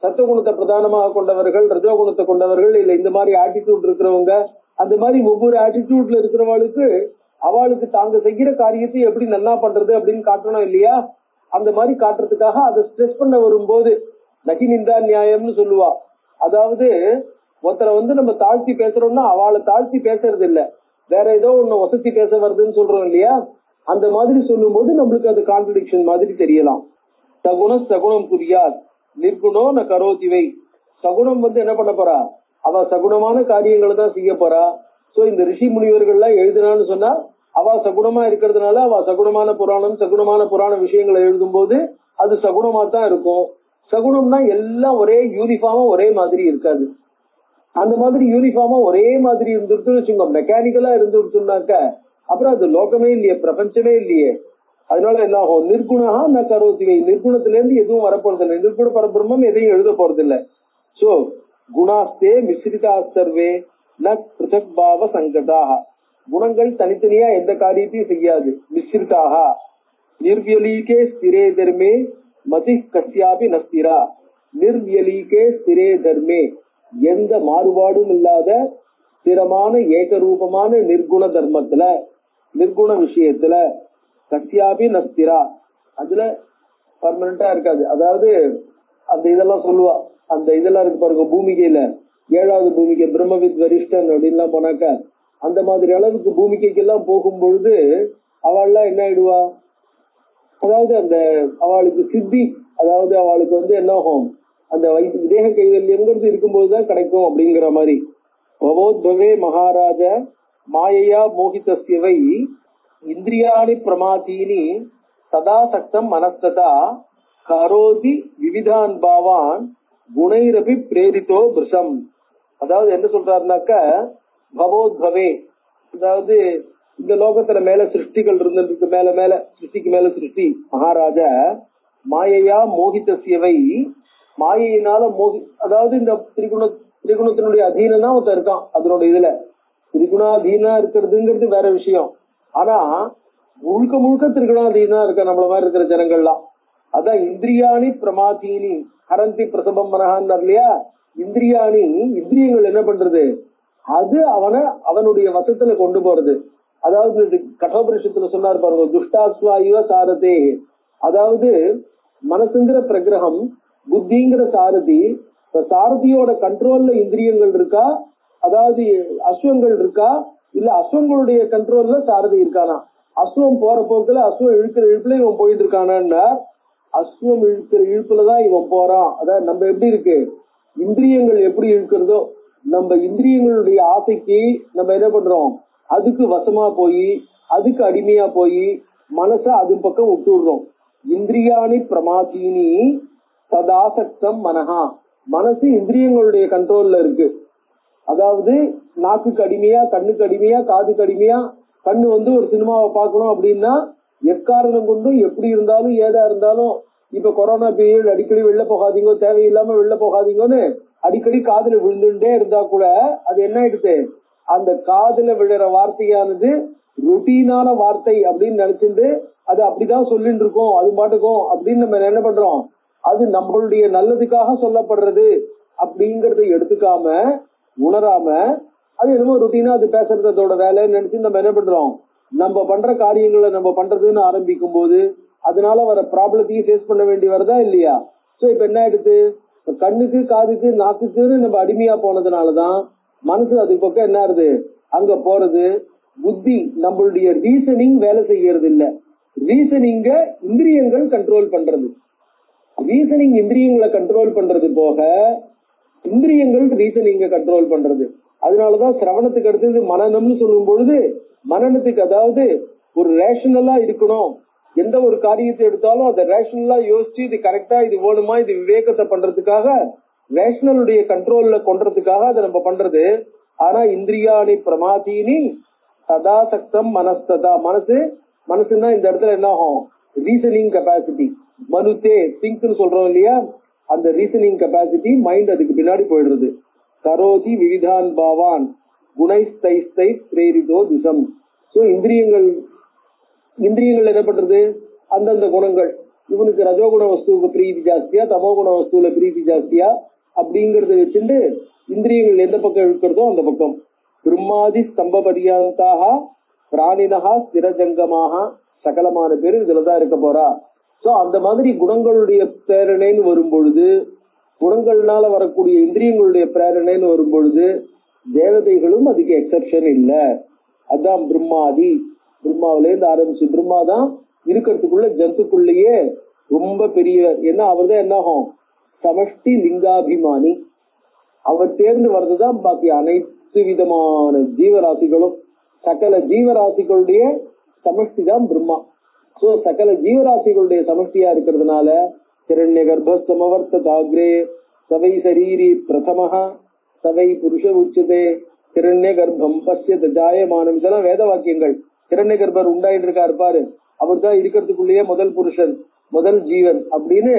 சத்துவகுணத்தை பிரதானமாக கொண்டவர்கள், ரஜோகுணத்தை கொண்டவர்கள், இல்ல இந்த மாதிரி ஆட்டிடியூட் இருக்கிறவங்க, அந்த மாதிரி ஒவ்வொரு ஆட்டிடியூட்ல இருக்கிறவங்களுக்கு அவளுக்கு தாங்க செய்கிற காரியத்தை எப்படி நல்லா பண்றது அப்படின்னு காட்டணும் இல்லையா? அந்த மாதிரி காட்டுறதுக்காக அதை ஸ்ட்ரெஸ் பண்ண வரும்போது நகி நிந்தா நியாயம்னு சொல்லுவா. அதாவது ஒருத்தரை நம்ம தாழ்த்தி பேசுறோம்னா அவளை தாழ்த்தி பேசுறது இல்ல, வேற ஏதோ ஒண்ணு வசதி பேச வருதுன்னு சொல்றோம் இல்லையா? அந்த மாதிரி சொல்லும் போது நம்மளுக்கு அது கான்ட்ரடிக்ஷன் மாதிரி தெரியலாம். சகுண சகுணம் புரியாது நிர்குணோ ந கரோதிவை. சகுணம் என்ன பண்ண போறா, அவ சகுணமான காரியங்களை தான் செய்ய போறா. சோ இந்த ரிஷி முனிவர்கள்லாம் எழுதினான்னு சொன்னா அவ சகுணமா இருக்கிறதுனால அவ சகுணமான புராணம் சகுணமான புராண விஷயங்களை எழுதும் போது அது சகுணமா தான் இருக்கும். சகுணம்னா எல்லாம் ஒரே யூனிஃபார்மா ஒரே மாதிரி இருக்காது. அந்த மாதிரி யூனிஃபார்மா ஒரே மாதிரி இருந்துட்டு வச்சுங்க, மெக்கானிக்கலா இருந்துட்டுனாக்க அப்புறம் அது லோகமே இல்லையே, பிரபஞ்சமே இல்லையே. அதனால என்ன ஆகும், நிர்குணா ந கரோதிவை, நிர்குணத்துல இருந்து எதுவும் வரப்போறது இல்லை, நிர்குண பரபிரம்மம் எதையும் எழுத போறது இல்லை. சோ குணாஸ்தே மிஸ்ரிதா சர்வே ந பிருதக் பாவ சங்கதாக, குணங்கள் தனித்தனியா எந்த காரியத்தையும் செய்யாது. மிஸ்ரிதாக நிர்வியலீகே ஸ்திரே தர்மே மதி கஸ்யாபி நஸ்திரா. நிர்வியலீகே ஸ்திரே தர்மே, எந்த மாறுபாடும் இல்லாத ஸ்திரமான ஏகரூபமான நிர்குண தர்மத்துல, நிர்குண விஷயத்துல கஸ்யாபி நஸ்திரா, அதுல பர்மனண்டா இருக்காது. அதாவது அந்த இதெல்லாம் சொல்லுவா, அந்த இதெல்லாம் இருக்கு பாருங்க, பூமிகையில 7வது பூமிகை பிரம்மவித் வரிஷ்டன் அப்படின்லாம் போனாக்க அந்த மாதிரி அளவுக்கு பூமிகைக்கெல்லாம் போகும் பொழுது அவள்லாம் என்ன ஆயிடுவா, அதாவது அந்த அவளுக்கு சித்தி, அதாவது அவளுக்கு என்ன ஆகும், அந்த தேக கைவல்யம்ங்கிறது இருக்கும்போதுதான் கிடைக்கும் அப்படிங்கிற மாதிரி. பவோத்பவே மகாராஜ மாயையா மோகிதஸ்யவை இந்திரியாணி பிரமாதீனி சதா சக்தம் மனஸ்ததா கரோதி விவிதான் பாவான் குணைரபி பிரேரித்தோ பிருஷம். அதாவது என்ன சொல்றாருனாக்க, பவோத்பவே, அதாவது இந்த லோகத்துல மேல சிருஷ்டிகள் இருந்திருக்கு, மேல மேல சிருஷ்டிக்கு மேல சிருஷ்டி. மகாராஜா மாயையா மோகிதஸ்யவை, மாயையினால அதாவது இந்த திரிகுணத்தினுடைய அதீனா ஒருத்தர் இருக்கான். அதனோட இதுல திரிகுணாதீனா இருக்கிறதுங்கிறது வேற விஷயம். ஆனா முழுக்க முழுக்க திரிகுணாதீனா இருக்க நம்மள மாதிரி இருக்கிற ஜனங்கள்லாம். அதான் இந்திரியாணி பிரமாதீனி ஹரந்தி பிரசபம் மனஹான்னு இல்லையா? இந்திரியாணி, இந்திரியங்கள் என்ன பண்றது, அது அவனுடைய வசத்துல கொண்டு போறது. அதாவது கட்டோபரிஷத்துல சொன்னார் பாருங்க, துஷ்டாஸ்வாயுவ சாரதே. அதாவது மனசுங்கிற பிரகிரகம், புத்திங்கிற சாரதி, சாரதியோட கண்ட்ரோல்ல இந்திரியங்கள் இருக்கா, அதாவது அஸ்வங்கள் இருக்கா, இல்ல அஸ்வங்களுடைய கண்ட்ரோல்ல சாரதி இருக்கானா? அஸ்வம் போற போக்குல அஸ்வம் இழுக்கிற இழுப்புல இவன் போயிட்டு இருக்கானா? அஸ்வம் இழுக்கிற இழுப்புலதான் இவன் போறான். அதாவது நம்ம எப்படி இருக்கு, இந்திரியங்கள் எப்படி இழுக்கிறதோ, நம்ம இந்திரியங்களுடைய ஆசைக்கு நம்ம என்ன பண்றோம், அதுக்கு வசமா போய் அதுக்கு அடிமையா போய் மனச அது பக்கம் விட்டுடுறோம். இந்திரியாணி பிரமாதீனி சதாசக்தம் மனஹா, மனசு இந்திரியங்களுடைய கண்ட்ரோல்ல இருக்கு. அதாவது நாக்குக்கு அடிமையா, கண்ணுக்கு அடிமையா, காதுக்கு அடிமையா. கண்ணு ஒரு சினிமாவை பார்க்கணும் அப்படின்னா எக்காரணம் கொண்டும் எப்படி இருந்தாலும் ஏதா இருந்தாலும், இப்ப கொரோனா பீரியட் அடிக்கடி வெளில போகாதீங்க, தேவையில்லாம வெளில போகாதீங்கன்னு அடிக்கடி காதுல விழுந்துட்டே இருந்தா கூட அது என்ன ஆயிடுது, அந்த காதுல விழுற வார்த்தையானது ரொட்டீனான வார்த்தை அப்படின்னு நினைச்சிட்டு அது அப்படிதான் சொல்லிட்டு இருக்கோம், அது பாட்டுக்கும் அப்படின்னு நம்ம என்ன பண்றோம், அது நம்மளுடைய நல்லதுக்காக சொல்லப்படுறது அப்படிங்கறத எடுத்துக்காம உணராம அது என்னமோ ரொட்டீனா அது பேசுறது அதோட வேலைன்னு நினைச்சு நம்ம என்ன பண்றோம், நம்ம பண்ற காரியங்களை நம்ம பண்றதுன்னு ஆரம்பிக்கும் போது அதனால வர ப்ராப்ளத்தையும் ஃபேஸ் பண்ண வேண்டி வருதா இல்லையா? சோ இப்ப என்ன ஆயிடுது, கண்ணுக்கு காதுக்கு நாக்குக்குன்னு நம்ம அடிமையா போனதுனாலதான் மனசு அதுக்கு பக்கம் என்ன ஆகுது, அங்க போறது. புத்தி நம்மளுடைய ரீசனிங் வேலை செய்யறது இல்ல, ரீசனிங்க இந்திரியங்கள் கண்ட்ரோல் பண்றது. ரீசனிங் இந்திரியங்களை கண்ட்ரோல் பண்றது போக இந்திரியங்கள் ரீசனிங்க கண்ட்ரோல் பண்றது. அதனாலதான் சிரவணத்துக்கு அடுத்தது மனநம்னு சொல்லும் பொழுது, மனநத்துக்கு அதாவது ஒரு ரேஷனலா இருக்கணும். எந்த ஒரு காரியத்தை எடுத்தாலும் அதை ரேஷனலா யோசிச்சு இது கரெக்டா, இது வேணுமா, இது விவேகத்தை பண்றதுக்காக ரேஷனலுடைய கண்ட்ரோல்ல கொண்டதுக்காக அதை நம்ம பண்றது. ஆனா இந்திரியாணி பிரமாதீனி சதா சக்தம் மனஸ்ததா, மனசுன்னா இந்த இடத்துல என்ன ஆகும், ரீசனிங் கெப்பாசிட்டி. மனுத்தே திங்க்னு சொல்றோம் இல்லையா, அந்த ரீசனிங் கெப்பாசிட்டி மைண்ட் அதுக்கு பின்னாடி போயிடுறது. கரோதி விவிதான் பாவான் குணைஸ்தை பிரேரிதோ திசம். சோ இந்திரியங்கள் என்ன பண்றது, அந்தந்த குணங்கள், இவனுக்கு ரஜோகுண வஸ்துவுக்கு பிரீதி ஜாஸ்தியா, தமோகுண வஸ்துல பிரீதி ஜாஸ்தியா அப்படிங்கறத வச்சுட்டு இந்திரியங்கள் எந்த பக்கம் இருக்கிறதோ அந்த பக்கம். பிரம்மாதி ஸ்தம்ப பரியாந்தாக பிராணினஹா ஸ்திரஜங்கமாக, சகலமான பேரு இதுலதான் இருக்க போறா. சோ அந்த மாதிரி குணங்களுடைய பிரேரணைன்னு வரும் பொழுது, குணங்கள்னால வரக்கூடிய இந்திரியங்களுடைய பிரேரணைன்னு வரும் பொழுது தேவதைகளும் அதுக்கு எக்ஸெப்ஷன் இல்ல. அதான் பிரம்மாதி, பிரம்மாவில இருந்து ஆரம்பிச்சு, பிரம்மா தான் இருக்கிறதுக்குள்ள ஜந்துக்குள்ளேயே ரொம்ப பெரியவர். ஏன்னா அவர் தான் என்ன ஆகும், சமஷ்டி லிங்காபிமானி. அவர் தேர்ந்து வர்றதுதான் பாக்கி அனைத்து விதமான ஜீவராசிகளும். சகல ஜீவராசிகளுடைய சமஷ்டி தான் பிரம்மா. சோ சகல ஜீவராசிகளுடைய சமஷ்டியா இருக்கிறதுனால கிரண்ய கர்ப்ப சமவர்த்ததாக்ரே சவை சரீரி பிரதமஹ சவை புருஷ உச்சதே கிரண்ய கர்ப்பம் பசியத ஜாயமானம். இதெல்லாம் வேத வாக்கியங்கள். கிரண்ய கர்ப்பர் உண்டாயிட்டு இருக்காரு பாரு, அவர் தான் இருக்கிறதுக்குள்ளேயே முதல் புருஷன், முதல் ஜீவன் அப்படின்னு.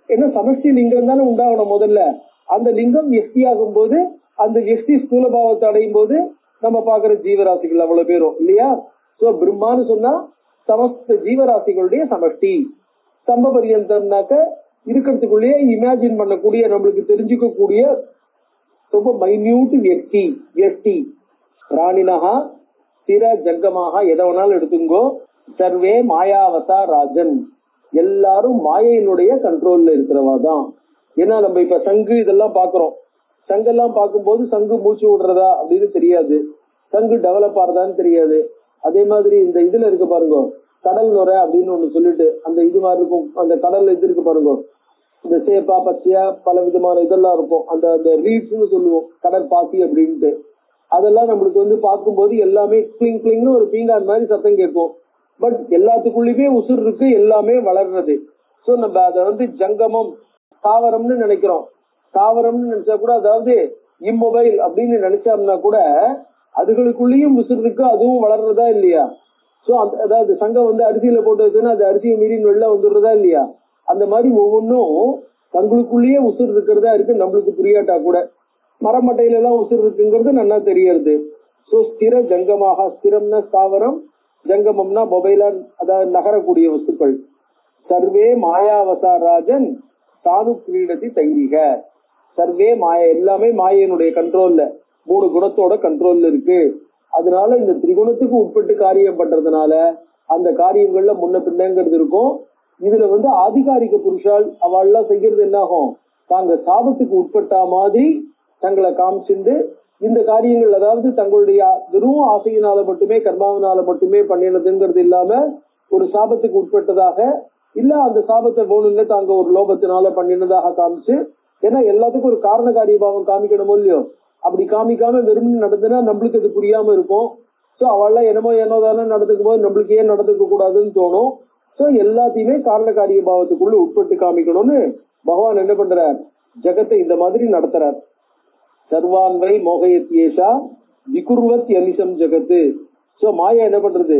ஏன்னா சமஷ்டி லிங்கம் தானே உண்டாகணும் முதல்ல. அந்த லிங்கம் எஸ்டி ஆகும் போது, அந்த எஸ்டி ஸ்தூலபாவத்தை அடையும் போது நம்ம பாக்குற ஜீவராசிகள் அவ்வளவு பேரும் இல்லையா. சோ பிரம்மான்னு சொன்னா சமஸ்த ஜீவராசிகளுடைய சமஷ்டி. ஸ்தம்ப பரியந்தம்னாக்க இருக்கிறதுக்குள்ளேயே இமேஜின் பண்ணக்கூடிய, நம்மளுக்கு தெரிஞ்சுக்கக்கூடிய ரொம்ப மைன்யூட் எஸ்டி. பிராணினஹா ஸ்திர ஜங்கமாக, எதை வேணாலும் எடுத்துங்கோ. சர்வே மாயாவதா ராஜன், எல்லாரும் மாயையினுடைய கண்ட்ரோல்ல இருக்கிறவா தான். ஏன்னா நம்ம இப்ப சங்கு இதெல்லாம் பாக்குறோம். சங்கெல்லாம் பார்க்கும்போது சங்கு மூச்சு விடுறதா அப்படின்னு தெரியாது, சங்கு டெவலப் ஆறதான்னு தெரியாது. அதே மாதிரி இந்த இதுல இருக்கு பாருங்க, கடல் நுரை அப்படின்னு ஒண்ணு சொல்லிட்டு அந்த இது மாதிரி இருக்கும். அந்த கடல்ல இது இருக்கு பாருங்க, இந்த சேப்பா பச்சையா பல விதமான இதெல்லாம் இருக்கும். அந்த ரீட்ஸ்னு சொல்லுவோம், கடல் பாசி அப்படின்ட்டு. அதெல்லாம் நம்மளுக்கு பார்க்கும்போது எல்லாமே கிளிங் கிளிங்னு ஒரு பீங்கான் மாதிரி சத்தம் கேட்கும். பட் எல்லாத்துக்குள்ளயுமே உசுர் இருக்கு, எல்லாமே வளர்றது. சோ நம்ம அதை ஜங்கமம் தாவரம்னு நினைக்கிறோம். தாவரம்னு நினைச்சா கூட, அதாவது இம்மொபைல் அப்படின்னு நினைச்சோம்னா கூட அதுகளுக்குள்ளேயும் உசுர் இருக்கு, அதுவும் வளர்றதா இல்லையா. சோ அதாவது சங்கம் அரிசியில போட்டு வச்சுன்னா அது அரிசியை மீறி வெளில வந்துடுறதா இல்லையா. அந்த மாதிரி ஒவ்வொன்றும் தங்களுக்குள்ளேயே உசுர் இருக்கிறதா இருக்கு, நம்மளுக்கு புரியாட்டா கூட. மரமட்டையில எல்லாம் உசுர் இருக்குங்கிறது நல்லா தெரியறது. சோ ஸ்திர ஜங்கமாக, ஸ்திரம்னா ஸ்தாவரம், ஜங்கமம்னா மொபைலா, அதாவது நகரக்கூடிய வஸ்துக்கள். சர்வே மாயாவசா ராஜன் தானு கிரீடதி தைரிக. சர்வே மாய, எல்லாமே மாயனுடைய கண்ட்ரோல்ல, 3 குணத்தோட கண்ட்ரோல்ல இருக்கு. அதனால இந்த திரிகுணத்துக்கு உட்பட்டு காரியம் பண்றதுனால அந்த காரியங்கள்ல முன்ன பின்னங்கிறது இருக்கும். இதுல ஆதிகாரிக புருஷால் அவள்லாம் செய்யறது என்ன ஆகும், தாங்க சாபத்துக்கு உட்பட்ட மாதிரி தங்களை காமிச்சுண்டு இந்த காரியங்கள், அதாவது தங்களுடைய வெறும் ஆசையினால மட்டுமே, கர்மாவினால மட்டுமே பண்ணினதுங்கிறது இல்லாம ஒரு சாபத்துக்கு உட்பட்டதாக இல்ல, அந்த சாபத்தை வேணும்னு தாங்க ஒரு லோபத்தினால பண்ணினதாக காமிச்சு. ஏன்னா எல்லாத்துக்கும் ஒரு காரண காரிய பாவம் காமிக்கணுமோ இல்லையோ. அப்படி காமிக்காம வெறும் நடந்துன்னா நம்மளுக்கு அது புரியாம இருக்கும். சோ அவள்லாம் என்னமோ தானே நடந்துக்கும் போது நம்மளுக்கு ஏன் நடந்துக்க கூடாதுன்னு தோணும். சோ எல்லாத்தையுமே காரண காரிய பாவத்துக்குள்ள உட்பட்டு காமிக்கணும்னு பகவான் என்ன பண்றார், ஜகத்தை இந்த மாதிரி நடத்துறார். சர்வான்வை மோகயத்யேஷா விகுர்வத் அனிசம் ஜகத்து. சோ மாயா என்ன பண்றது,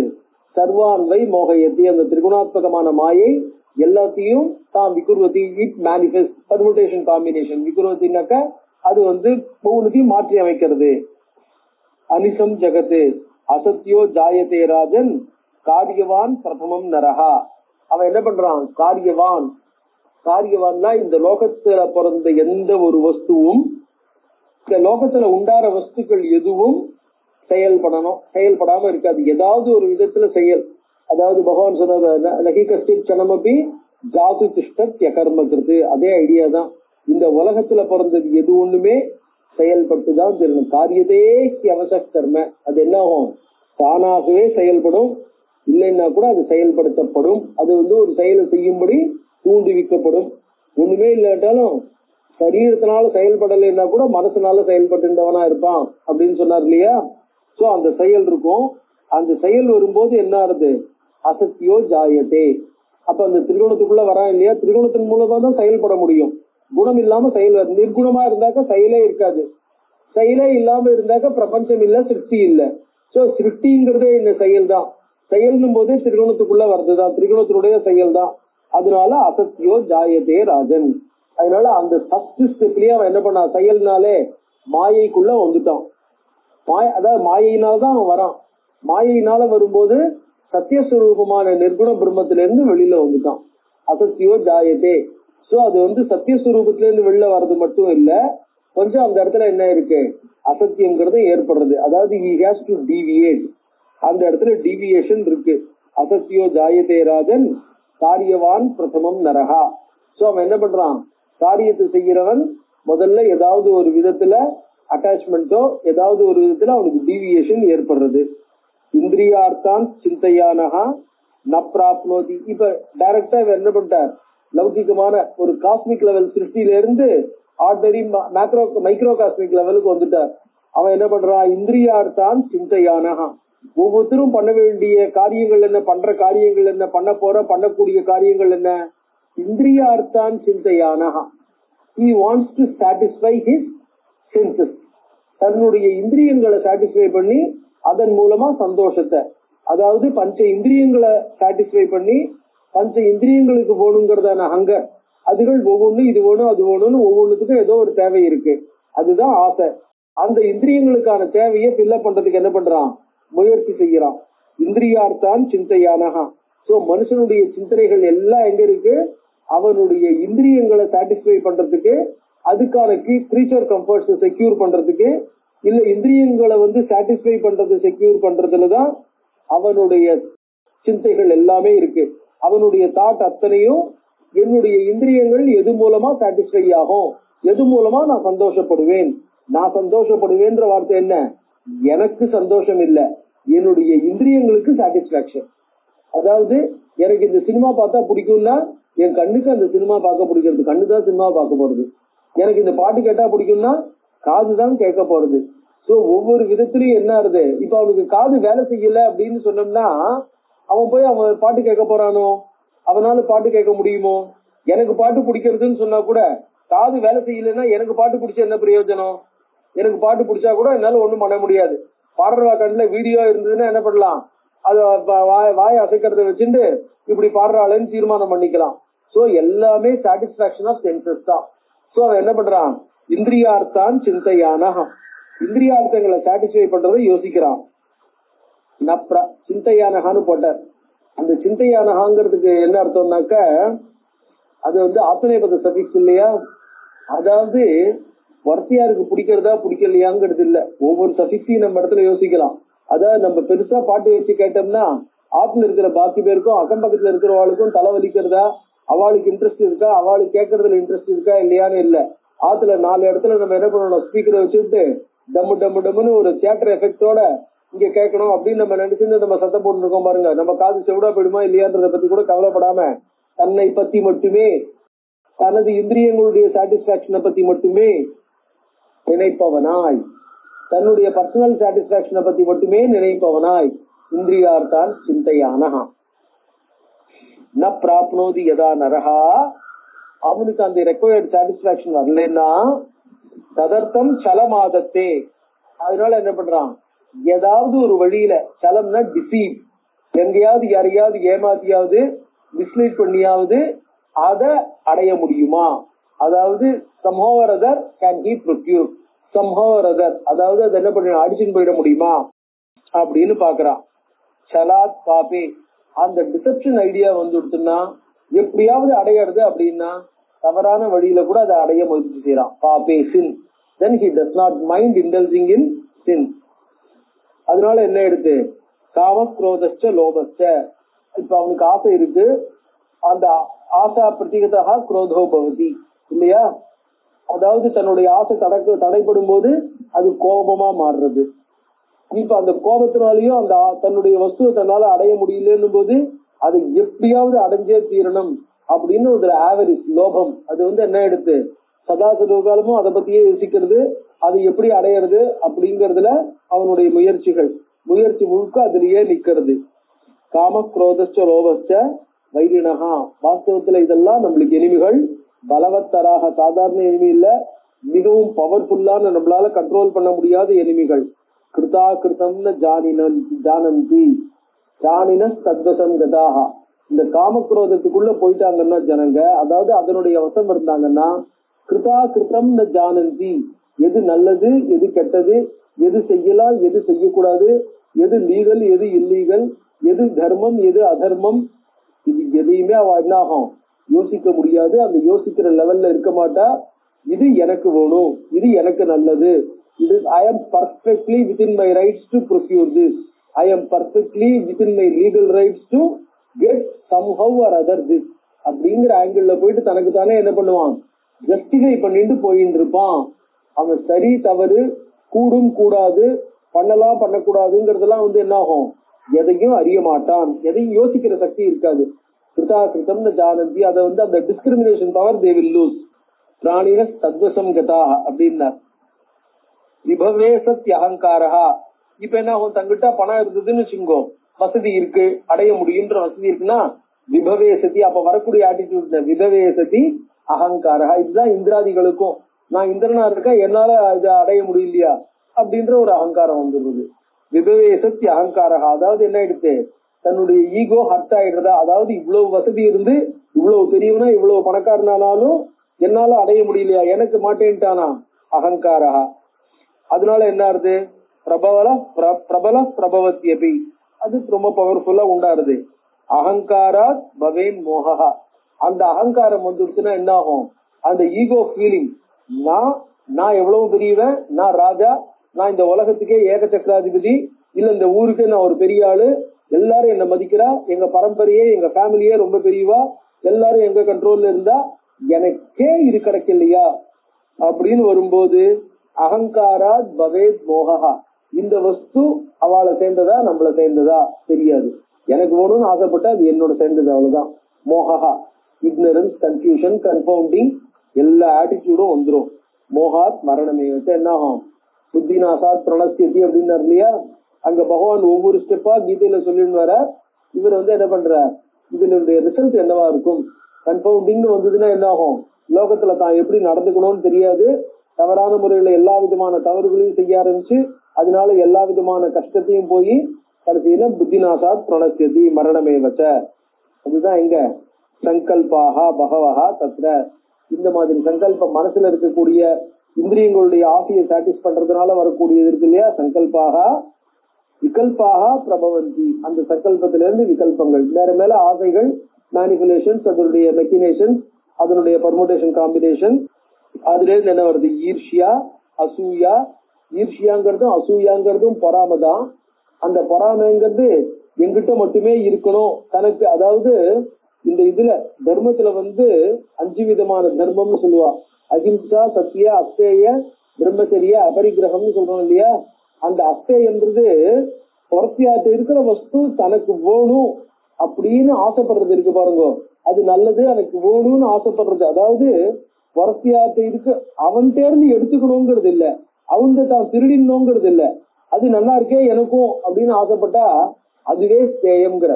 சர்வான்வை மோகயத்தி, அந்த திரிகுணாத்மகமான மாயை எல்லாத்தையும் தான் விகுர்வதி, இட் மேனிஃபெஸ்ட், பர்முடேஷன் காம்பினேஷன். விகுர்வத்தினாக்க அது ஒவ்வொன்றையும் மாற்றி அமைக்கிறது. அனிசம் ஜகத்து அசத்யோ ஜாயதே ராஜன் காரியவான் பிரதமம் நரஹா. அவன் என்ன பண்றான், காரியவான்னா இந்த லோகத்துல பிறந்த எந்த ஒரு வஸ்துவும், இந்த லோகத்துல உண்டார வஸ்துக்கள் எதுவும் செயல்படணும், செயல்படாம இருக்காது. ஏதாவது ஒரு விதத்துல செயல். அதாவது பகவான் சொன்ன நகி கஷ்டித் சனமபி ஜாது திஷ்டத்ய கர்மகிருத்து. அதே ஐடியா தான். இந்த உலகத்துல பிறந்தது எது ஒண்ணுமே செயல்பட்டுதான் தெரியணும். காரியதே அவச கர்ம. அது என்ன ஆகும்? தானாகவே செயல்படும், இல்லைன்னா கூட அது செயல்படுத்தப்படும். அது ஒரு செயலை செய்யும்படி தூண்டுவிக்கப்படும். ஒண்ணுமே இல்லாட்டாலும் சரீரத்தினால செயல்படலைன்னா கூட மனசுனால செயல்பட்டுவனா இருப்பான் அப்படின்னு சொன்னார் இல்லையா? சோ அந்த செயல் இருக்கும். அந்த செயல் வரும்போது என்ன ஆகுது? அசத்தியோ ஜாயத்தே. அப்ப அந்த திரிகுணத்துக்குள்ள வரான் இல்லையா? திரிகுணத்தின் மூலமா தான் செயல்பட முடியும். குணம் இல்லாம செயல், நிர்குணமா இருந்தாக்க செயலே இருக்காது. செயலே இல்லாம இருந்தாக்க பிரபஞ்சம் இல்ல, சிருஷ்டி இல்ல. சோ சிருஷ்டிங்கிறதே இந்த செயல் தான். செயல்னும் போதே திரிகுணத்துக்குள்ள வருதுதான், திரிகுணத்தினுடைய செயல் தான். அதனால அசத்தியோ ஜாயதே ராஜன். அதனால அந்த ஃபர்ஸ்ட் ஸ்டெப்லயே அவன் என்ன பண்ணான்? செயல்னாலே மாயைக்குள்ள வந்துட்டான். அதாவது மாயினால்தான் அவன் வரான். மாயினால வரும்போது சத்தியஸ்வரூபமான நிர்குண பிரம்மத்திலிருந்து வெளியில வந்துட்டான். அசத்தியோ ஜாயதே. சோ அது சத்தியஸ்வரூபத்தில இருந்து வெளில வர்றது மட்டும் இல்ல, கொஞ்சம் அந்த இடத்துல என்ன இருக்கு? அசத்தியம்ங்கிறது ஏற்படுறது. அதாவது he has to deviate. அந்த இடத்துல டீவியேஷன் இருக்கு. அசத்தியோ ஜாயதே ராஜன் காரியவான் பிரதமம் நரகா. சோ அவன் என்ன பண்றான்? காரியத்தை செய்கிறவன் முதல்ல ஏதாவது ஒரு விதத்துல அட்டாச்மெண்டோ ஏதாவது ஒரு விதத்துல அவனுக்கு டீவியேஷன் ஏற்படுறது. இந்திரியார்த்தான் சிந்தையானஹா ந பிராப்னோதி. இப்ப டைரக்டா இவர் என்ன பண்ணிட்டார்? லௌகிகமான ஒரு காஸ்மிக் லெவல் சிருஷ்டில இருந்து ஆர்டினரி மைக்ரோ காஸ்மிக் லெவலுக்கு வந்துட்டார். அவன் என்ன பண்றான்? இந்திரியார்த்தான் சிந்தையானஹா. ஒவ்வொருத்தரும் பண்ண வேண்டிய காரியங்கள் என்ன, பண்ற காரியங்கள் என்ன, பண்ணக்கூடிய காரியங்கள் என்ன? இந்திரியார்த்தான் சிந்தையானஹா. He wants to satisfy his senses. தன்னுடைய இந்திரியங்களை சாட்டிஸ்ஃபை பண்ணி அதன் மூலமா சந்தோஷத்தை, அதாவது பஞ்ச இந்திரியங்களை சாட்டிஸ்ஃபை பண்ணி பஞ்ச இந்திரியங்களுக்கு போகணுங்கிறதான ஹங்கர், அதுகள் ஒவ்வொன்னு இது வேணும் அது வேணும்னு ஒவ்வொன்றுத்துக்கும் ஏதோ ஒரு தேவை இருக்கு. அதுதான் ஆசை. அந்த இந்திரியங்களுக்கான தேவையை ஃபில்லப் பண்றதுக்கு என்ன பண்றான்? முயற்சி செய்யறான். இந்திரியார்த்தான் சிந்தையானஹா. சோ மனுஷனுடைய சிந்தனைகள் எல்லாம் எங்க இருக்கு? அவனுடைய இந்திரியங்களை சாட்டிஸ்ஃபை பண்றதுக்கு, அதுக்கான கிரீச்சர் கம்ஃபர்ட்ஸ் செக்யூர் பண்றதுக்கு, இல்ல இந்திரியங்களை சாட்டிஸ்ஃபை பண்றது செக்யூர் பண்றதுலதான் அவனுடைய சிந்தைகள் எல்லாமே இருக்கு. அவனுடைய தாட் அத்தனையும் என்னுடைய இந்திரியங்கள் எது மூலமா சாட்டிஸ்ஃபை ஆகும், எது மூலமா நான் சந்தோஷப்படுவேன். நான் சந்தோஷப்படுவேன்ற வார்த்தை என்ன? எனக்கு சந்தோஷம் இல்ல, என்னுடைய இந்திரியங்களுக்கு சாட்டிஸ்பாக்சன். அதாவது எனக்கு இந்த சினிமா பார்த்தா பிடிக்கும்னா என் கண்ணுக்கு அந்த சினிமா பார்க்க பிடிக்கிறது, கண்ணுதான் சினிமா பார்க்க போறது. எனக்கு இந்த பாட்டு கேட்டா பிடிக்கும்னா காதுதான் கேட்க போறது. சோ ஒவ்வொரு விதத்திலயும் என்ன ஆகுது? இப்ப அவனுக்கு காது வேலை செய்யல அப்படின்னு சொன்னோம்னா அவன் போய் அவன் பாட்டு கேட்க போறானோ? அவனால பாட்டு கேட்க முடியுமோ? எனக்கு பாட்டு பிடிக்கிறதுன்னு சொன்னா கூட காது வேலை செய்யலன்னா எனக்கு பாட்டு பிடிச்ச என்ன பிரயோஜனம்? எனக்கு பாட்டு பிடிச்சா கூட என்னால ஒண்ணும் பண்ண முடியாது. பாடுற கண்ணுல வீடியோ இருந்ததுன்னா என்ன பண்ணலாம்? அது வாய் அசைக்கிறத வச்சுட்டு இப்படி பாடுறாளேன்னு தீர்மானம் பண்ணிக்கலாம். சோ எல்லாமே சாட்டிஸ்பாக்சன் ஆஃப் சென்சஸ் தான். சோ அவன் என்ன பண்றான்? இந்திரியார்த்தான் சிந்தையானஹா. இந்திரியார்த்தங்களை சாட்டிஸ்ஃபை பண்றதை யோசிக்கிறான். சிந்தையானஹான்னு போட்டார். அந்த சிந்தையானஹாங்கிறதுக்கு என்ன அர்த்தம்னாக்க அது ஆத்மநேபத சஃபிக்ஸ் இல்லையா? அதாவது வர்த்தியாருக்கு பிடிக்கிறதா பிடிக்கலையாங்கிறது இல்ல. ஒவ்வொரு சஃபிக்ஸையும் நம்ம இடத்துல யோசிக்கலாம். அதாவது நம்ம பெருசா பாட்டு வச்சு கேட்டோம்னா ஆத்துல இருக்கிற பாக்கி பேருக்கும் அக்கம் பக்கத்துல இருக்கிறவாளுக்கும் தலைவலிக்கிறதா, அவளுக்கு இன்ட்ரெஸ்ட் இருக்கா, அவளுக்கு கேட்கறதுல இன்ட்ரெஸ்ட் இருக்கா இல்லையான்னு இல்ல. ஆத்துல 4 இடத்துல நம்ம என்ன பண்ணணும்? ஸ்பீக்கரை வச்சுட்டு டம்மு டம்மு டம்முன்னு ஒரு தியேட்டர் எஃபெக்டோட இங்க கேட்கணும் அப்படின்னு நம்ம நினைச்சு நம்ம சத்தம் போட்டு இருக்கோம் பாருங்க. நம்ம காது செவிடா போயிடுமா இல்லையான்றத பத்தி கூட கவலைப்படாம தன்னை பத்தி மட்டுமே, தனது இந்திரியங்களுடைய சாட்டிஸ்பாக்சனை பத்தி மட்டுமே நினைப்பவனாய், தன்னுடைய பர்சனல் சாட்டிஸ்பாக்சனை பத்தி மட்டுமே நினைப்பவனாய் இந்திரியார்த்தான் சிந்தையானஹா. ந பிராப்னோதி யதா நரஹா. அவனுக்கு அந்த ரெக்வயர்ட் சாட்டிஸ்பாக்சன் வரலன்னா ததர்த்தம் சலமாதத்தே. அதனால என்ன பண்றான்? ஏதாவது ஒரு வழியில, சலம்னா டிசீவ், எங்கேயாவது யாரையாவது ஏமாத்தியாவது மிஸ்லீட் பண்ணியாவது அதை அடைய முடியுமா? அதாவது somehow or other can he procure, somehow or other, அதாவது அது என்ன பண்ண அடிச்சுன்னு போயிட முடியுமா அப்படின்னு பாக்குறான். சலாத் பாபே. அந்த டிசெப்ஷன் ஐடியா வந்துடுச்சுன்னா எப்படியாவது அடையிறது அப்படின்னா தவறான வழியில கூட அதை அடைய முயற்சி செய்யறான். பாபே சின். then he does not mind indulging in sin. அதனால என்ன எடுத்து காம குரோதஸ்ட லோபஸ்ட. இப்ப அவனுக்கு ஆசை இருக்கு, அந்த ஆசா பிரதிகதா குரோதோ பவதி இல்லையா? அதாவது தன்னுடைய ஆசை தடைப்படும் போது அது கோபமா மாறுறது. இப்ப அந்த கோபத்தினாலையும் அந்த தன்னுடைய வஸ்துவை தன்னால அடைய முடியலன்னும் போது அதை எப்படியாவது அடைஞ்சே தீரணும் அப்படின்னு ஒரு ஆவரேஜ் லோபம். அது என்ன எடுத்து சதா சதோகாலமும் அதை பத்தியே யோசிக்கிறது, அதை எப்படி அடையிறது அப்படிங்கறதுல அவனுடைய முயற்சி முழுக்க அதுலயே நிக்கிறது. காம குரோதச்ச லோபச்ச வைரினஹா. வாஸ்தவத்துல இதெல்லாம் நம்மளுக்கு எனிமிகள். பலவத்தராக சாதாரண எனிமி இல்ல, மிகவும் பவர்ஃபுல்லான நம்மளால கண்ட்ரோல் பண்ண முடியாத எனிமிகள். கிருதா கிருதம்னு ஜானந்தி ஜானின சத்வசம் கதாகா. இந்த காமக்ரோதத்துக்குள்ள போயிட்டாங்கன்னா ஜனங்க, அதாவது அதனுடைய வசம் இருந்தாங்கன்னா, கிருதா கிருதம்னு ஜானந்தி, எது நல்லது எது கெட்டது, எது செய்யலாம் எது செய்யக்கூடாது, எது லீகல் எது இல்லீகல், எது தர்மம் எது அதர்மம், இது எதையுமே அவ என்ன ஆகும் யோசிக்க முடியாது. அந்த யோசிக்கிற லெவல்ல இருக்க மாட்டா. இது எனக்கு வேணும், இது எனக்கு நல்லது, இது I am perfectly within my rights to procure this, I am perfectly within my legal rights to get somehow or other this அப்படிங்கிற ஆங்கிள் போயிட்டு தனக்கு தானே என்ன பண்ணுவான், ஜஸ்டிஃபை பண்ணிட்டு போயிட்டு இருப்பான். அவன் சரி தவறு கூடும் கூடாது பண்ணலாம் பண்ணக்கூடாதுங்கிறதெல்லாம் என்ன ஆகும், எதையும் அறிய மாட்டான், எதையும் யோசிக்கிற சக்தி இருக்காது. கிருதா கிருதம்னு ஜானந்தி, அதை அந்த discrimination power they will lose. பிராணின சத்வசம் கதா அப்படின்னா விபவே சத்ய அகங்காரா. இப்ப என்ன ஆகும், தங்கிட்ட பணம் இருந்ததுன்னு வச்சுக்கோ, வசதி இருக்கு, அடைய முடியுன்ற வசதி இருக்குன்னா விபவே சதி, அப்ப வரக்கூடிய ஆட்டிடியூட் விபவே சதி அகங்காரா. இதுதான் இந்திராதிகளுக்கும், நான் இந்திரனா இருக்கேன் என்னால இதை அடைய முடியலையா அப்படின்ற ஒரு அகங்காரம் வந்துடுது. விபவே சத்தி அகங்காரா, அதாவது என்ன ஆயிடுச்சு, தன்னுடைய ஈகோ ஹர்ட் ஆயிடுறதா. அதாவது இவ்வளவு வசதி இருந்து இவ்வளவு பெரியவனா இவ்வளவு பணக்காரனாலும் என்னால அடைய முடியலையா, எனக்கு மாட்டேன்ட்டானா அகங்காரா. அதனால என்ன ஆறுது, பிரபல பிரபவத்தியபி, அது ரொம்ப பவர்ஃபுல்லா உண்டாருது. அகங்காரா பவேன் மோகா. அந்த அகங்காரம் வந்துடுச்சுன்னா என்ன ஆகும், அந்த ஈகோ ஃபீலிங், நான் எவ்வளவு பெரியவன், நான் ராஜா, நான் இந்த உலகத்துக்கே ஏக சக்கராதிபதி, இல்ல இந்த ஊருக்கே நான் ஒரு பெரிய ஆளு, எல்லாரும் என்ன மதிக்கிறா, எங்க பரம்பரையே எங்க ஃபேமிலியே ரொம்ப பெரியவா, எல்லாரும் எங்க கண்ட்ரோல்ல இருந்தா எனக்கே இது கிடைக்கலையா அப்படின்னு வரும்போது அகங்காரா பவேத் மோகா. இந்த வஸ்து அவளை சேர்ந்ததா நம்மள சேர்ந்ததா தெரியாது, எனக்கு வேணும்னு ஆசைப்பட்டா அது என்னோட சேர்ந்தது, அவ்வளவுதான். மோகா, இக்னரன்ஸ், கன்ஃபியூஷன், கன்ஃபவுண்டிங், எல்லா ஆட்டிடியூடும் வந்துடும். மோகாத் மரணமே வச்சு என்ன ஆகும், புத்திநாசாத் பிரணஸ்தி அப்படின்னாரு இல்லையா, அங்க பகவான் ஒவ்வொரு ஸ்டெப்பா கீதையில சொல்லிட்டு வர. இவர் என்ன பண்ற, இதனுடைய ரிசல்ட் என்னவா இருக்கும், கன்ஃபவுண்டிங் வந்ததுன்னா என்ன ஆகும், லோகத்துல தான் எப்படி நடந்துக்கணும்னு தெரியாது, தவறான முறையில எல்லா விதமான தவறுகளையும் செய்ய ஆரம்பிச்சு அதனால எல்லா விதமான கஷ்டத்தையும் போய் கடைசியில புத்திநாசாத் பிரணஸ்தி மரணமே வச்ச. அதுதான் எங்க சங்கல்பாகா பகவஹா தத்ர. இந்த மாதிரி சங்கல்பம் மனசுல இருக்கக்கூடிய இந்திரியங்களுடைய ஆசையை சாட்டிஸ் பண்றதுனால வரக்கூடியது இருக்கு இல்லையா, சங்கல்பாகா விகல்பாகா பிரபவந்தி. அந்த சங்கல்பத்திலிருந்து விகல்பங்கள் வேற மேல ஆசைகள், மேனிபுலேஷன்ஸ், அதனுடைய மெக்கினேஷன்ஸ், அதனுடைய பர்முடேஷன் காம்பினேஷன், அதுல இருந்து என்ன வருது, ஈர்ஷ்யா அசூயா. ஈர்ஷ்யாங்கிறதும் அசூயாங்கிறதும் பொறாமதான். அந்த பொறாமைங்கிறது எங்கிட்ட மட்டுமே இருக்கணும் தனக்கு. அதாவது இந்த இதுல தர்மத்துல 5 விதமான தர்மம்னு சொல்லுவா. அஹிம்சா, சத்திய, அஸ்தேய, பிரம்மச்சரிய, அபரிகிரகம்னு சொல்றோம் இல்லையா. அந்த அஸ்தேயன்றது பொறத்தியாட்ட இருக்கிற வஸ்து தனக்கு வேணும் அப்படின்னு ஆசைப்படுறது இருக்கு பாருங்க, அது நல்லது, எனக்கு வேணும்னு ஆசைப்படுறது. அதாவது பொறத்தியாட்ட இருக்கு அவன் தேர்ந்து எடுத்துக்கணுங்கிறது இல்ல, அவங்க தான் திருடினோங்கிறது இல்ல, அது நல்லா இருக்கே எனக்கும் அப்படின்னு ஆசைப்பட்டா அதுவே ஸ்தேயம்ங்கிற.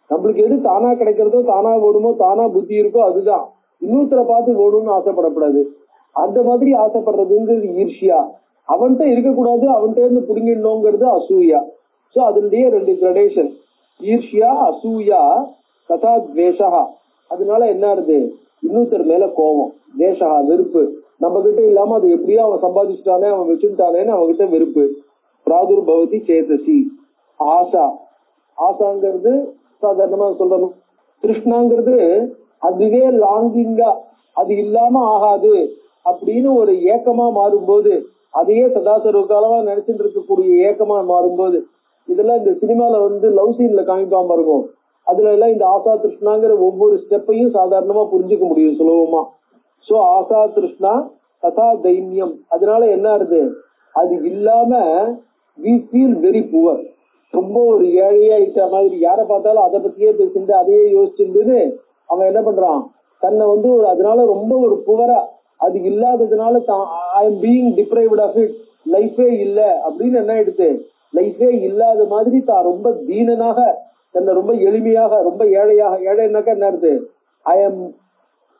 நம்மளுக்கு எது தானா கிடைக்கிறதோ, தானா ஓடுமோ, தானா புத்தி இருக்கோ அதுதான். இன்னொருத்தரை பார்த்து ஓடும்னு ஆசைப்படக்கூடாது. அந்த மாதிரி ஆசைப்படுறதுங்கிறது ஈர்ஷ்யா. அவன்கிட்ட இருக்கக்கூடாது, அவன்கிட்ட இருந்து புடுங்கிடணுங்கிறது அசூயா. சோ அதனுடைய 2 கிரடேஷன், ஈர்ஷ்யா அசூயா ததா துவேஷா. அதனால என்ன ஆகுது, இன்னொருத்தர் மேல கோபம், தேசா வெறுப்பு. நம்ம கிட்ட இல்லாம அது எப்படியோ அவன் சம்பாதிச்சுட்டானே, அவன் வச்சுட்டானேன்னு அவன் கிட்ட வெறுப்பு. பிராதுர் பவதி சேதசி. ஆசா, ஆசாங்கிறது சாதாரணமா சொல்லணும். கிருஷ்ணாங்கிறது அதுவே லாங்கிங்கா, அது இல்லாம ஆகாது அப்படின்னு ஒரு ஏக்கமா மாறும்போது, அதையே சதாசர்வ காலமா நினைச்சிட்டு இருக்கக்கூடிய ஏக்கமா மாறும்போது, இதெல்லாம் இந்த சினிமால லவ் சீன்ல காமிக்காம இருக்கும். அதுல எல்லாம் இந்த ஆசா திருஷ்ணாங்கிற ஒவ்வொரு ஸ்டெப்பையும் சாதாரணமா புரிஞ்சுக்க முடியும் சுலபமா. சோ ஆசா திருஷ்ணா ததா தைன்யம், அதனால என்ன ஆகுது, அது இல்லாம we feel very poor, ரொம்ப ஒரு ஏழையா இருக்கிற மாதிரி, யாரை பார்த்தாலும் அதை பத்தியே பேசிட்டு அதையே யோசிச்சுட்டு அவன் என்ன பண்றான், தன்னை அதனால ரொம்ப ஒரு புவரா, அது இல்லாததுனால I am being deprived of it, லைஃபே இல்ல அப்படின்னு என்ன எடுத்து, லைஃபே இல்லாத மாதிரி தான் ரொம்ப தீனனாக, தன்னை ரொம்ப எளிமையாக, ரொம்ப ஏழையாக, ஏழைனாக்கா என்ன இருக்கு, ஐ எம்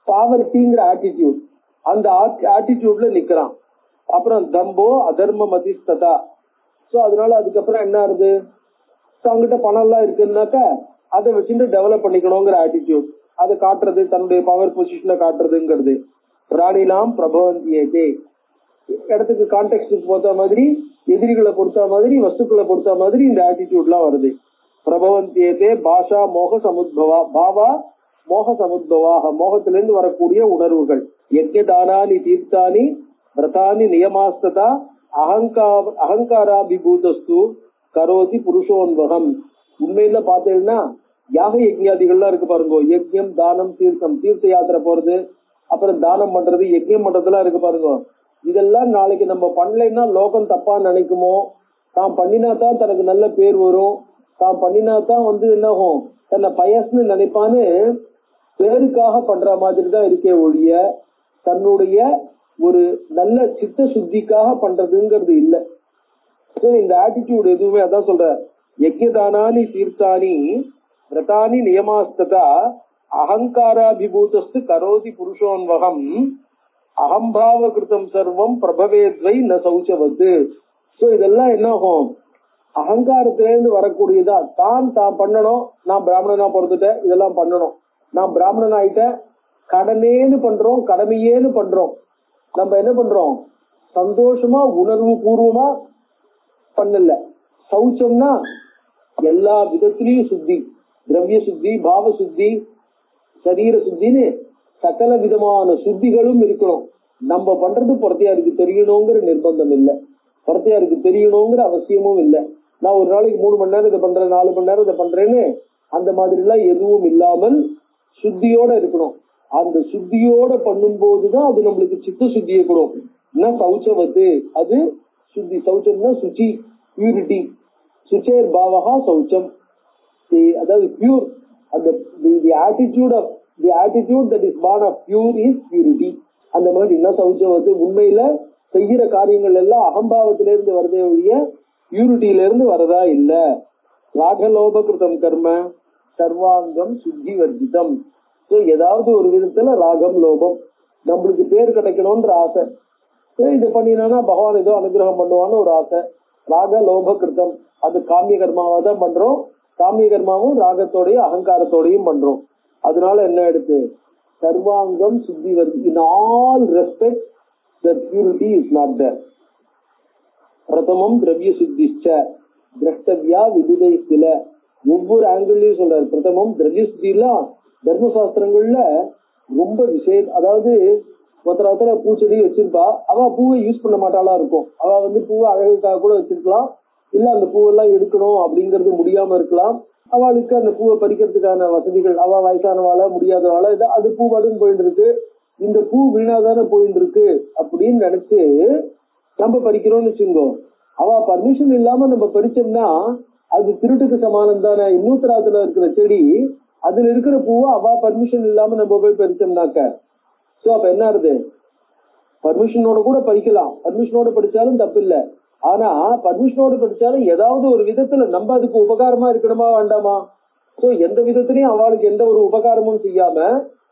பாவர்ட்டிங்கிற ஆட்டிடியூட், அந்த ஆட்டிடியூட்ல நிக்கிறான். அப்புறம் தம்போ அதர்ம மதிஸ்ததா. சோ அதனால அதுக்கப்புறம் என்ன ஆகுது, தங்கிட்ட பணம் எல்லாம் இருக்குன்னாக்கா அதை வச்சுட்டு டெவலப் பண்ணிக்கணுங்கிற ஆட்டிடியூட், அதை காட்டுறது, தன்னுடைய பவர் பொசிஷனை காட்டுறதுங்கிறது. ராணிலாம் பிரபவந்தியே, இடத்துக்கு கான்டெக்ட் பொறுத்த மாதிரி, எதிரிகளை பொறுத்த மாதிரி, வஸ்துக்களை பொறுத்த மாதிரி இந்த ஆட்டிடியூட் எல்லாம் வருது. பிரபவந்தியே பாஷா மோக சமுத்பவா, பாவா மோக சமுத்பவாக, மோகத்திலிருந்து வரக்கூடிய உணர்வுகள். யஜ்ஞதானானி தீர்த்தானி விரதானி நியமாஸ்ததா அகங்காராபிபூதஸ்து கரோதி புருஷோன்வகம். உண்மையில பாத்தீங்கன்னா யாக யஜ்ஞாதிகள்லாம் இருக்கு பாருங்க, யஜ்யம் தானம் தீர்த்தம், தீர்த்த யாத்திரை போறது, அப்புறம் தானம் பண்றது, யஜ்யம் பண்றதுலாம் இருக்கு பாருங்க. இதெல்லாம் நாளைக்கு நம்ம பண்ணலைன்னா லோகம் தப்பா நினைக்குமோ, தான் பண்ணினாதான் தனக்கு நல்ல பேர் வரும், தான் பண்ணினாதான் என்ன ஆகும், தன்னை பயஸ்ன்னு நினைப்பான்னு பேருக்காக பண்ற மாதிரி தான் இருக்கே ஒழிய தன்னுடைய ஒரு நல்ல சித்த சுத்திக்காக பண்றதுங்கிறது இல்ல. இந்த ஆட்டிடியூட் எதுவுமே அதான் சொல்ற, யஜ்ஞதானானி தீர்த்தானி விரதானி நியமாஸ்ததா அகங்காராபிபூதஸ்து கரோதி புருஷோன்வகம் அகம்பாவ கிருத்தம் சர்வம் பிரபவேத்வை ந சௌச்சவது. சோ இதெல்லாம் என்ன ஆகும், அகங்காரத்திலேருந்து வரக்கூடியதா, தான் பண்ணணும், நான் பிராமணனா பிறந்துட்டேன் இதெல்லாம் பண்ணணும், நான் பிராமணன் ஆயிட்டேன், கடனேன்னு பண்றோம், கடமையேன்னு பண்றோம். நம்ம என்ன பண்றோம், சந்தோஷமா உணர்வு பூர்வமா பண்ணல. சௌச்சம்னா எல்லா விதத்திலையும் சுத்தி, திரவிய சுத்தி, பாவ சுத்தி, சரீர சுத்தின்னு சகல விதமான சுத்திகளும் இருக்கணும். நம்ம பண்றது புறத்தையாருக்கு தெரியணுங்கிற நிர்பந்தம் இல்லை, புறத்தையாருக்கு தெரியணுங்கிற அவசியமும் இல்லை. நான் ஒரு நாளைக்கு 3 மணி நேரம் இதை பண்றேன், 4 மணி நேரம் இதை பண்றேன்னு அந்த மாதிரி எல்லாம் எதுவும் இல்லாமல் சுத்தியோட இருக்கணும். அந்த சுத்தியோட பண்ணும் போதுதான் அது நம்மளுக்கு சித்த சுத்தியை கொடுக்கும். சௌச்சவத்து அது சுத்தி, சௌச்சம்னா சுச்சி, பியூரிட்டி, சுச்சேர் பாவகா சௌச்சம், அதாவது பியூர், அந்த attitude that is born of pure is purity. அந்த மாதிரி என்ன சௌச்சவத்து, உண்மையில செய்யற காரியங்கள் எல்லாம் அகம்பாவத்திலிருந்து வரதே ஒழிய பியூரிட்டியில இருந்து வரதா இல்ல. ராகலோப கிருதம் கர்ம சர்வாங்கம் சுத்தி வர்ஜிதம். ஏதாவது ஒரு விதத்துல ராகம் லோபம், நம்மளுக்கு பேர் கிடைக்கணும்ன்ற ஆசை, இது பண்ணினா பகவான் ஏதோ அனுகிரகம் பண்ணுவான்னு ஒரு ஆசை, ராக லோப கிருத்தம், அது காமிய கர்மாவா தான் பண்றோம். காமிய கர்மாவும் ராகத்தோடையும் அகங்காரத்தோடையும் பண்றோம். அதனால என்ன எடுத்து சர்வாங்கம் சுத்தி வருது. In all respect that purity is not there. பிரதமம் திரவிய சுத்திச்ச திரஷ்டவியா விதுதை சில, ஒவ்வொரு ஆங்கிள்லயும் சொல்றாரு. பிரதமம் திரவிய சுத்திலாம் தர்மசாஸ்திரங்கள்ல ரொம்ப விசேஷம். அதாவது ஒருத்தர பூச்செடி வச்சிருப்பா, அவ பூவை யூஸ் பண்ண மாட்டாளா இருக்கும், அவ பூவை அழகுக்காக கூட வச்சிருக்கலாம், இல்ல அந்த பூவெல்லாம் எடுக்கணும் அப்படிங்கறது முடியாம இருக்கலாம், அவளுக்கு அந்த பூவை பறிக்கிறதுக்கான வசதிகள், அவ வயசானவாள முடியாதவாள அது பூ பாடுன்னு போயிட்டு இருக்கு, இந்த பூ வீணாதானே போயிட்டு இருக்கு அப்படின்னு நினைச்சு நம்ம பறிக்கிறோம்னு வச்சுங்கோ. அவ பர்மிஷன் இல்லாம நம்ம பறிச்சோம்னா அது திருட்டுக்கு சமானம் தானே. இன்னூத்தராத்துல இருக்கிற செடி, அதுல இருக்கிற பூவை அவ பர்மிஷன் இல்லாம நம்ம போய் பறிச்சோம்னாக்க, சோ அப்ப என்ன ஆகுது, பர்மிஷனோட கூட பறிக்கலாம், பர்மிஷனோட படிச்சாலும் தப்பு இல்ல. ஆனா பர்மிஷனோட படிச்சாலும் ஏதாவது ஒரு விதத்துல நம்ம அதுக்கு உபகாரமா இருக்கணுமா வேண்டாமா? சோ எந்த விதத்திலையும் அவளுக்கு எந்த ஒரு உபகாரமும் செய்யாம,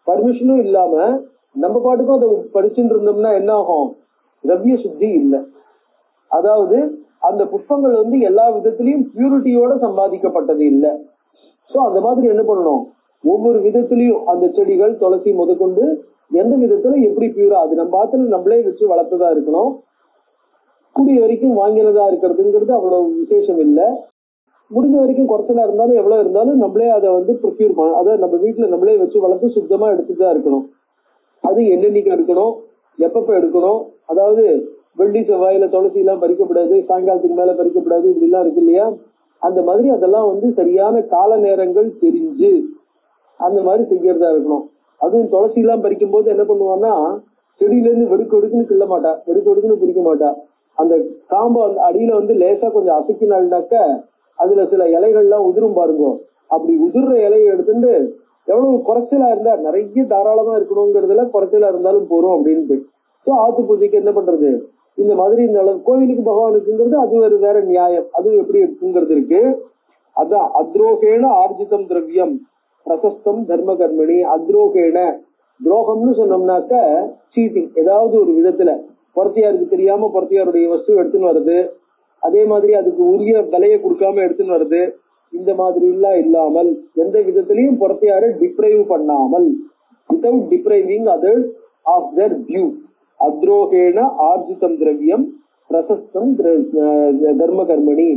பர்மிஷனும் இல்லாம நம்ம பாட்டுக்கும் அதை படிச்சுட்டு இருந்தோம்னா என்ன ஆகும், திரவிய சுத்தி இல்லை. அதாவது அந்த புஷ்பங்கள் எல்லா விதத்திலையும் பியூரிட்டியோட சம்பாதிக்கப்பட்டது இல்லை. சோ அந்த மாதிரி என்ன பண்ணணும், ஒவ்வொரு விதத்திலையும் அந்த செடிகள் துளசி முதற்கொண்டு எந்த விதத்துல எப்படி பியூரா, அது நம்ம ஆத்துல நம்மளே வச்சு வளர்த்ததா இருக்கணும். கூடிய வரைக்கும் வாங்கினதா இருக்கிறதுங்கிறது அவ்வளவு விசேஷம் இல்லை. முடிஞ்ச வரைக்கும் குறைச்சலா இருந்தாலும் எவ்வளவு இருந்தாலும் நம்மளே அதை ப்ரொக்யூர் பண்ணணும். அதை நம்ம வீட்டுல நம்மளே வச்சு வளர்த்து சுத்தமா எடுத்துதான் இருக்கணும். அது என்னென்னைக்கு எடுக்கணும், எப்பப்ப எடுக்கணும். அதாவது வெள்ளி செவ்வாயில துளசி எல்லாம் பறிக்கப்படாது, சாயங்காலத்துக்கு மேல பறிக்கப்படாது, இப்படி எல்லாம் இருக்கு இல்லையா. அந்த மாதிரி அதெல்லாம் சரியான கால நேரங்கள் தெரிஞ்சு அந்த மாதிரி செய்யறதா இருக்கணும். அதுவும் துளசி எல்லாம் பறிக்கும் போது என்ன பண்ணுவான்னா, செடியில இருந்து வெடுக்கு வெடுக்குன்னு கிள்ள மாட்டா, வெடுக்கு வெடுக்குன்னு பிடிக்க மாட்டா. அந்த காம்பு அந்த அடியில லேசா கொஞ்சம் அசைக்கினால்னாக்க அதுல சில இலைகள்லாம் உதிரும் பாருங்க. அப்படி உதிர்ற இலையை எடுத்துட்டு எவ்வளவு குறைச்சலா இருந்தா, நிறைய தாராளமா இருக்கணுங்கிறதுல குறைச்சலா இருந்தாலும் போறோம் அப்படின்ட்டு. ஸோ ஆத்து பூஜைக்கு என்ன பண்றது, இந்த மாதிரி இந்த அளவு கோயிலுக்கு பகவானுக்குங்கிறது அது வேற நியாயம், அது எப்படி இருக்குங்கிறது இருக்கு. அதான் அத்ரோகேன ஆர்ஜிதம் திரவியம் பிரசஸ்தம் தர்ம கர்மணி. அத்ரோகேன, துரோகம்னு சொன்னோம்னாக்க சீட்டிங், ஏதாவது ஒரு விதத்துல பொறத்தியாருக்கு தெரியாம பொறத்தியாருடைய வஸ்து எடுத்துன்னு வருது, அதே மாதிரி அதுக்கு உரிய விலையை கொடுக்காம எடுத்துன்னு வருது, இந்த மாதிரி எல்லாம் இல்லாமல் எந்த விதத்திலையும் பொறத்தியாரை டிப்ரைவ் பண்ணாமல், without depriving others of their due. அத்ரோகேன ஆர்ஜிதம் திரவியம் பிரசஸ்தம் தர்ம கர்மணி.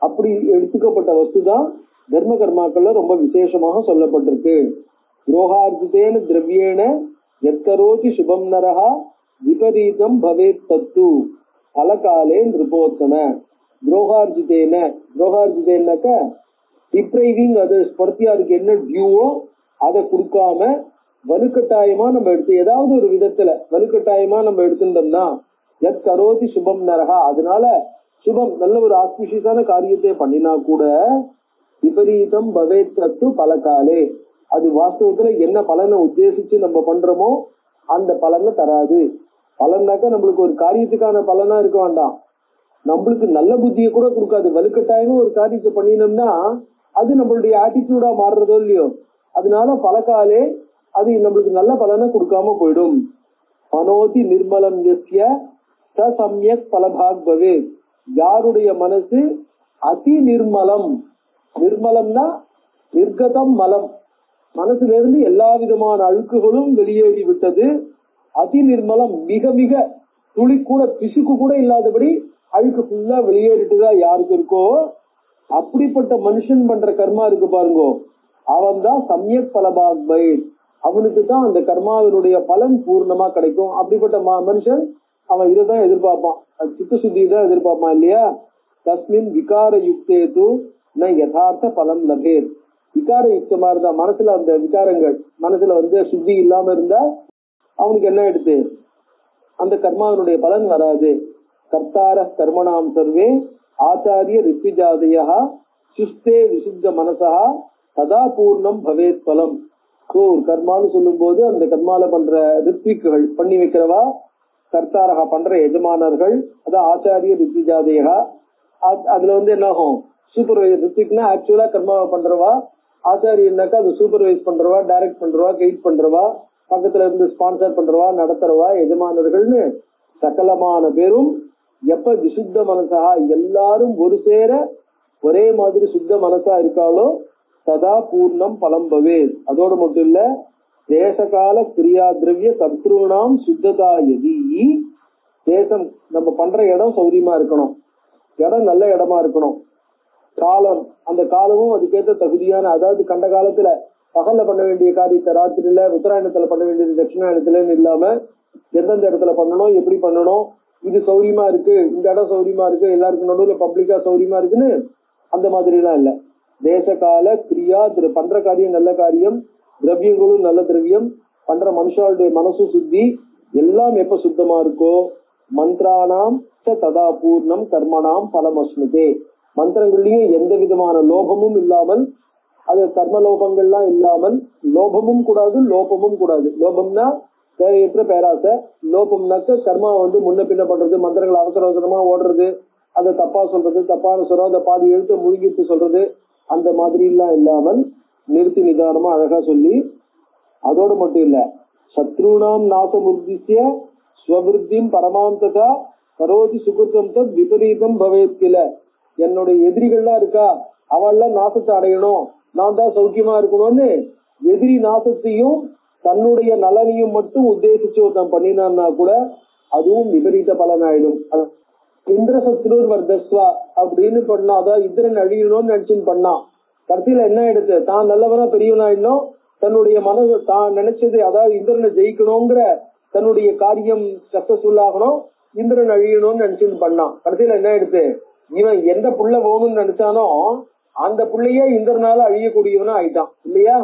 அப்படி எடுத்துக்கப்பட்ட வஸ்து தான் தர்ம கர்மாக்கள்ல ரொம்ப விசேஷமாக சொல்லப்பட்டிருக்கு. துரோகார்ஜிதேன திரவியேன எத்கரோதி சுபம் நரஹா விபரீதம் பவேத் தத்து பலகாலே நிருபோத்தம. துரோகார்ஜிதேன, துரோகார்ஜிதேனாக்க டிப்ரைவிங் அதர்ஸ், பொறுத்தியாருக்கு என்ன டியூவோ அதை கொடுக்காம வலுக்கட்டாயமா நம்ம எடுத்து, ஏதாவது ஒரு விதத்துல வலுக்கட்டாயமா நம்ம எடுத்துட்டோம்னா எத் கரோதி சுபம் நரஹா, அதனால சுபம் நல்ல ஒரு ஆஸ்பிஷியஸான காரியத்தை பண்ணினா கூட விபரீதம் பவேத் தத்து பலகாலே, அது வாஸ்தவத்துல என்ன பலனை உத்தேசிச்சு நம்ம பண்றோமோ அந்த பலனை தராது. பலன்னாக்கா நம்மளுக்கு ஒரு காரியத்துக்கான பலனா இருக்க வேண்டாம், நம்மளுக்கு நல்ல புத்தியை கூட கொடுக்காது. வலுக்கட்டாயமா ஒரு காரியத்தை பண்ணினோம்னா அது நம்மளுடைய ஆட்டிடியூடா மாறுறதோ இல்லையோ, அதனால பலகாலே அது நம்மளுக்கு நல்ல பலனை கொடுக்காம போயிடும். மனோதி நிர்மலம் யஸ்ய ச சம்யக் பலபாக் பவே. யாருடைய மனசு அதி நிர்மலம், நிர்மலம்னா நிர்கதம் மலம், மனசுல இருந்து எல்லா விதமான அழுக்குகளும் வெளியேறி விட்டது. அதி நிர்மலம், மிக மிக துளி கூட பிசுக்கு கூட இல்லாதபடி அழுக்கு ஃபுல்லா வெளியேறிட்டுதான் யாருக்கு இருக்கோ, அப்படிப்பட்ட மனுஷன் பண்ற கர்மா இருக்கு பாருங்கோ, அவன் தான் சம்யக் பலபாக் பை, அவனுக்கு தான் அந்த கர்மாவினுடைய பலன் பூர்ணமா கிடைக்கும். அப்படிப்பட்ட மனுஷன் அவன் இதைதான் எதிர்பார்ப்பான், சித்த சுத்தி தான் எதிர்பார்ப்பான் இல்லையா. தஸ்மின் விகார யுக்தேது ந யதார்த்த பலம் லபேத். விகார யுக்தமா இருந்தா, மனசுல அந்த விகாரங்கள் மனசுல சுத்தி இல்லாம இருந்தா அவனுக்கு என்ன எடுத்து அந்த கர்மாவினுடைய பலன் வராது. கர்த்தார கர்மணாம் சர்வே ஆச்சாரிய ரித்விஜாதயா சுஸ்தே விசுத்த மனசா சதா பூர்ணம் பவேத் பலம். ஒரு கர்மான்னு சொல்லும் போது அந்த கர்மால பண்ற ரித்விக்குகள் பண்ணி வைக்கிறவா, கர்த்தாரகா பண்ற எஜமானர்கள், அதான் ஆச்சாரிய ரித்விஜாதயா. அதுல என்ன ஆகும், சூப்பர்வைசர். ரித்விக்னா ஆக்சுவலா கர்மாவை பண்றவா, ஆச்சாரியன்னாக்கா அது சூப்பர்வைஸ் பண்றவா, டைரக்ட் பண்றவா, கைட் பண்றவா, பக்கத்துல இருந்து ஸ்பான்சர் பண்றவா, நடத்துறவா, எஜமானர்கள்னு சகலமான பேரும் எப்ப விசுத்த மனசா எல்லாரும் ஒரு சேர ஒரே மாதிரி சுத்த மனசா இருக்காளோ சதா பூர்ணம் பலம் பவே. அதோடு மட்டும் இல்ல, தேசகால கிரியா திரவிய கர்த்தॄணாம் சுத்ததா எதி. தேசம் நம்ம பண்ற இடம் சௌரியமா இருக்கணும், இடம் நல்ல இடமா இருக்கணும், காலம் அந்த காலமும் அதுக்கேற்ற தகுதியான, அதாவது கண்ட காலத்துல பகல்ல பண்ண வேண்டிய காரியத்தை ராத்திரியில, உத்தராயணத்துல பண்ண வேண்டியது தட்சிணாயணத்துலன்னு இல்லாம எந்தெந்த இடத்துல பண்ணணும், எப்படி பண்ணணும், இது சௌரியமா இருக்கு, இந்த இடம் சௌரியமா இருக்கு, எல்லாருக்கும் நடுவுல பப்ளிக்கா சௌரியமா இருக்குன்னு அந்த மாதிரி எல்லாம் இல்ல. தேச கால கிரியா பண்ற காரியம் நல்ல காரியம், திரவியங்களும் நல்ல திரவியம், பண்ற மனுஷாளுடைய மனசு சுத்தி எல்லாம் எப்ப சுத்தமா இருக்கோ, மந்திரானாம் ததா பூர்ணம் கர்மனாம் பலமஸ்மிதே. மந்திரங்கள்லயும் எந்த விதமான லோபமும் இல்லாமல், அது கர்ம லோபங்கள்லாம் இல்லாமல், லோபமும் கூடாது லோபமும் கூடாது. லோபம்னா தேவையற்ற பேராசை, லோபம்னாக்க கர்மா முன்ன பின்ன பண்றது, மந்திரங்கள் அவசர அவசரமா ஓடுறது, அதை தப்பா சொல்றது, தப்பான சொல்றது, அதை பாதி எழுத்து முழுங்கிட்டு சொல்றது, அந்த மாதிரி எல்லாம் இல்லாமல் நிறுத்தி நிதானமா அழகா சொல்லி, அதோடு மட்டும் இல்ல, சத்ருணாம் நாசம் உத்திசிய ஸ்வவிருத்தியும் பரமாந்ததா கரோதி சுகிருத்தம் தத் விபரீதம் பவேத் கில. என்னுடைய எதிரிகள்லாம் இருக்கா, அவள்லாம் நாசத்தை அடையணும், நான் தான் சௌக்கியமா இருக்கணும்னு எதிரி நாசத்தையும் தன்னுடைய நலனையும் மட்டும் உத்தேசிச்சு ஒருத்தன் பண்ணினான்னா கூட அதுவும் விபரீத பலன் ஆயிடும். இந்திர சத்ருர் வர்தஸ்வா அப்படின்னு பண்ணா, அதாவது இந்திரன் அழியணும்னு நினைச்சுன்னு பண்ணான், கடைசியில என்ன ஆயிடுச்சு, தான் நல்லவனா பெரியவனாயிடும், தன்னுடைய மனசு தான் நினைச்சது, அதாவது இந்திரனை ஜெயிக்கணுங்கிற தன்னுடைய காரியம் சக்சஸ்ஃபுல் ஆகணும், இந்திரன் அழியணும்னு நினைச்சுன்னு பண்ணான், கடைசியில என்ன ஆயிடுச்சு, இவன் எந்த புள்ள வேணும்னு நினைச்சானோ அந்த புள்ளையே இந்திரனால அழியக்கூடியவனா ஆயிட்டான் இல்லையா?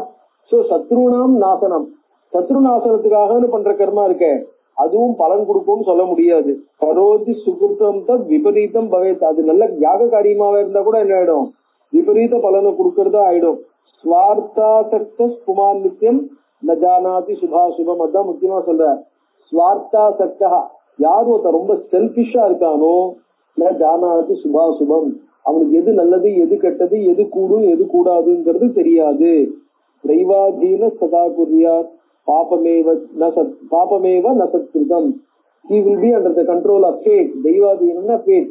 சோ சத்ருனாம் நாசனம், சத்ரு நாசனத்துக்காக பண்ற கர்மா இருக்க அதுவும் பலன் கொடுக்கும்னு சொல்ல முடியாது. கரோதி சுகிருத்தம் தத் விபரீதம் பவேத், அது நல்ல யாக காரியமாவே இருந்தா கூட என்ன ஆயிடும், விபரீத பலனை கொடுக்கறதா ஆயிடும். ஸ்வார்த்தாசக்த புமான் நித்தியம் ந ஜானாதி சுபாசுபம், அதான் முக்கியமா சொல்ற. ஸ்வார்த்தாசக்தா, யார் ஒருத்தர் ரொம்ப செல்பிஷா இருக்கானோ ந ஜானாதி சுபாசுபம், அவனுக்கு எது நல்லது எது கெட்டது எது கூடும் எது கூடாதுங்கிறது தெரியாது. தெய்வாதீன சதா குறியார் பாபமேவ ந சத்கிருதம், he will be under the control of fate. தெய்வாதீனம்னா fate,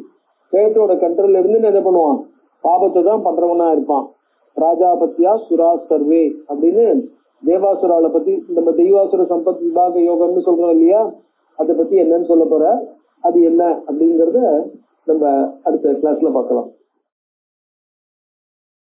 ஃபேட்டோட கண்ட்ரோல்ல இருந்து என்ன பண்ணுவான், பாபத்தை தான் பண்றவனா இருப்பான். ராஜாபத்தியா சுரா சர்வே அப்படின்னு தேவாசுரால பத்தி நம்ம தெய்வாசுர சம்பத் விபாக யோகம்னு சொல்றோம் இல்லையா, அதை பத்தி என்னன்னு சொல்ல போற, அது என்ன அப்படிங்கறத நம்ம அடுத்த கிளாஸ்ல பார்க்கலாம்.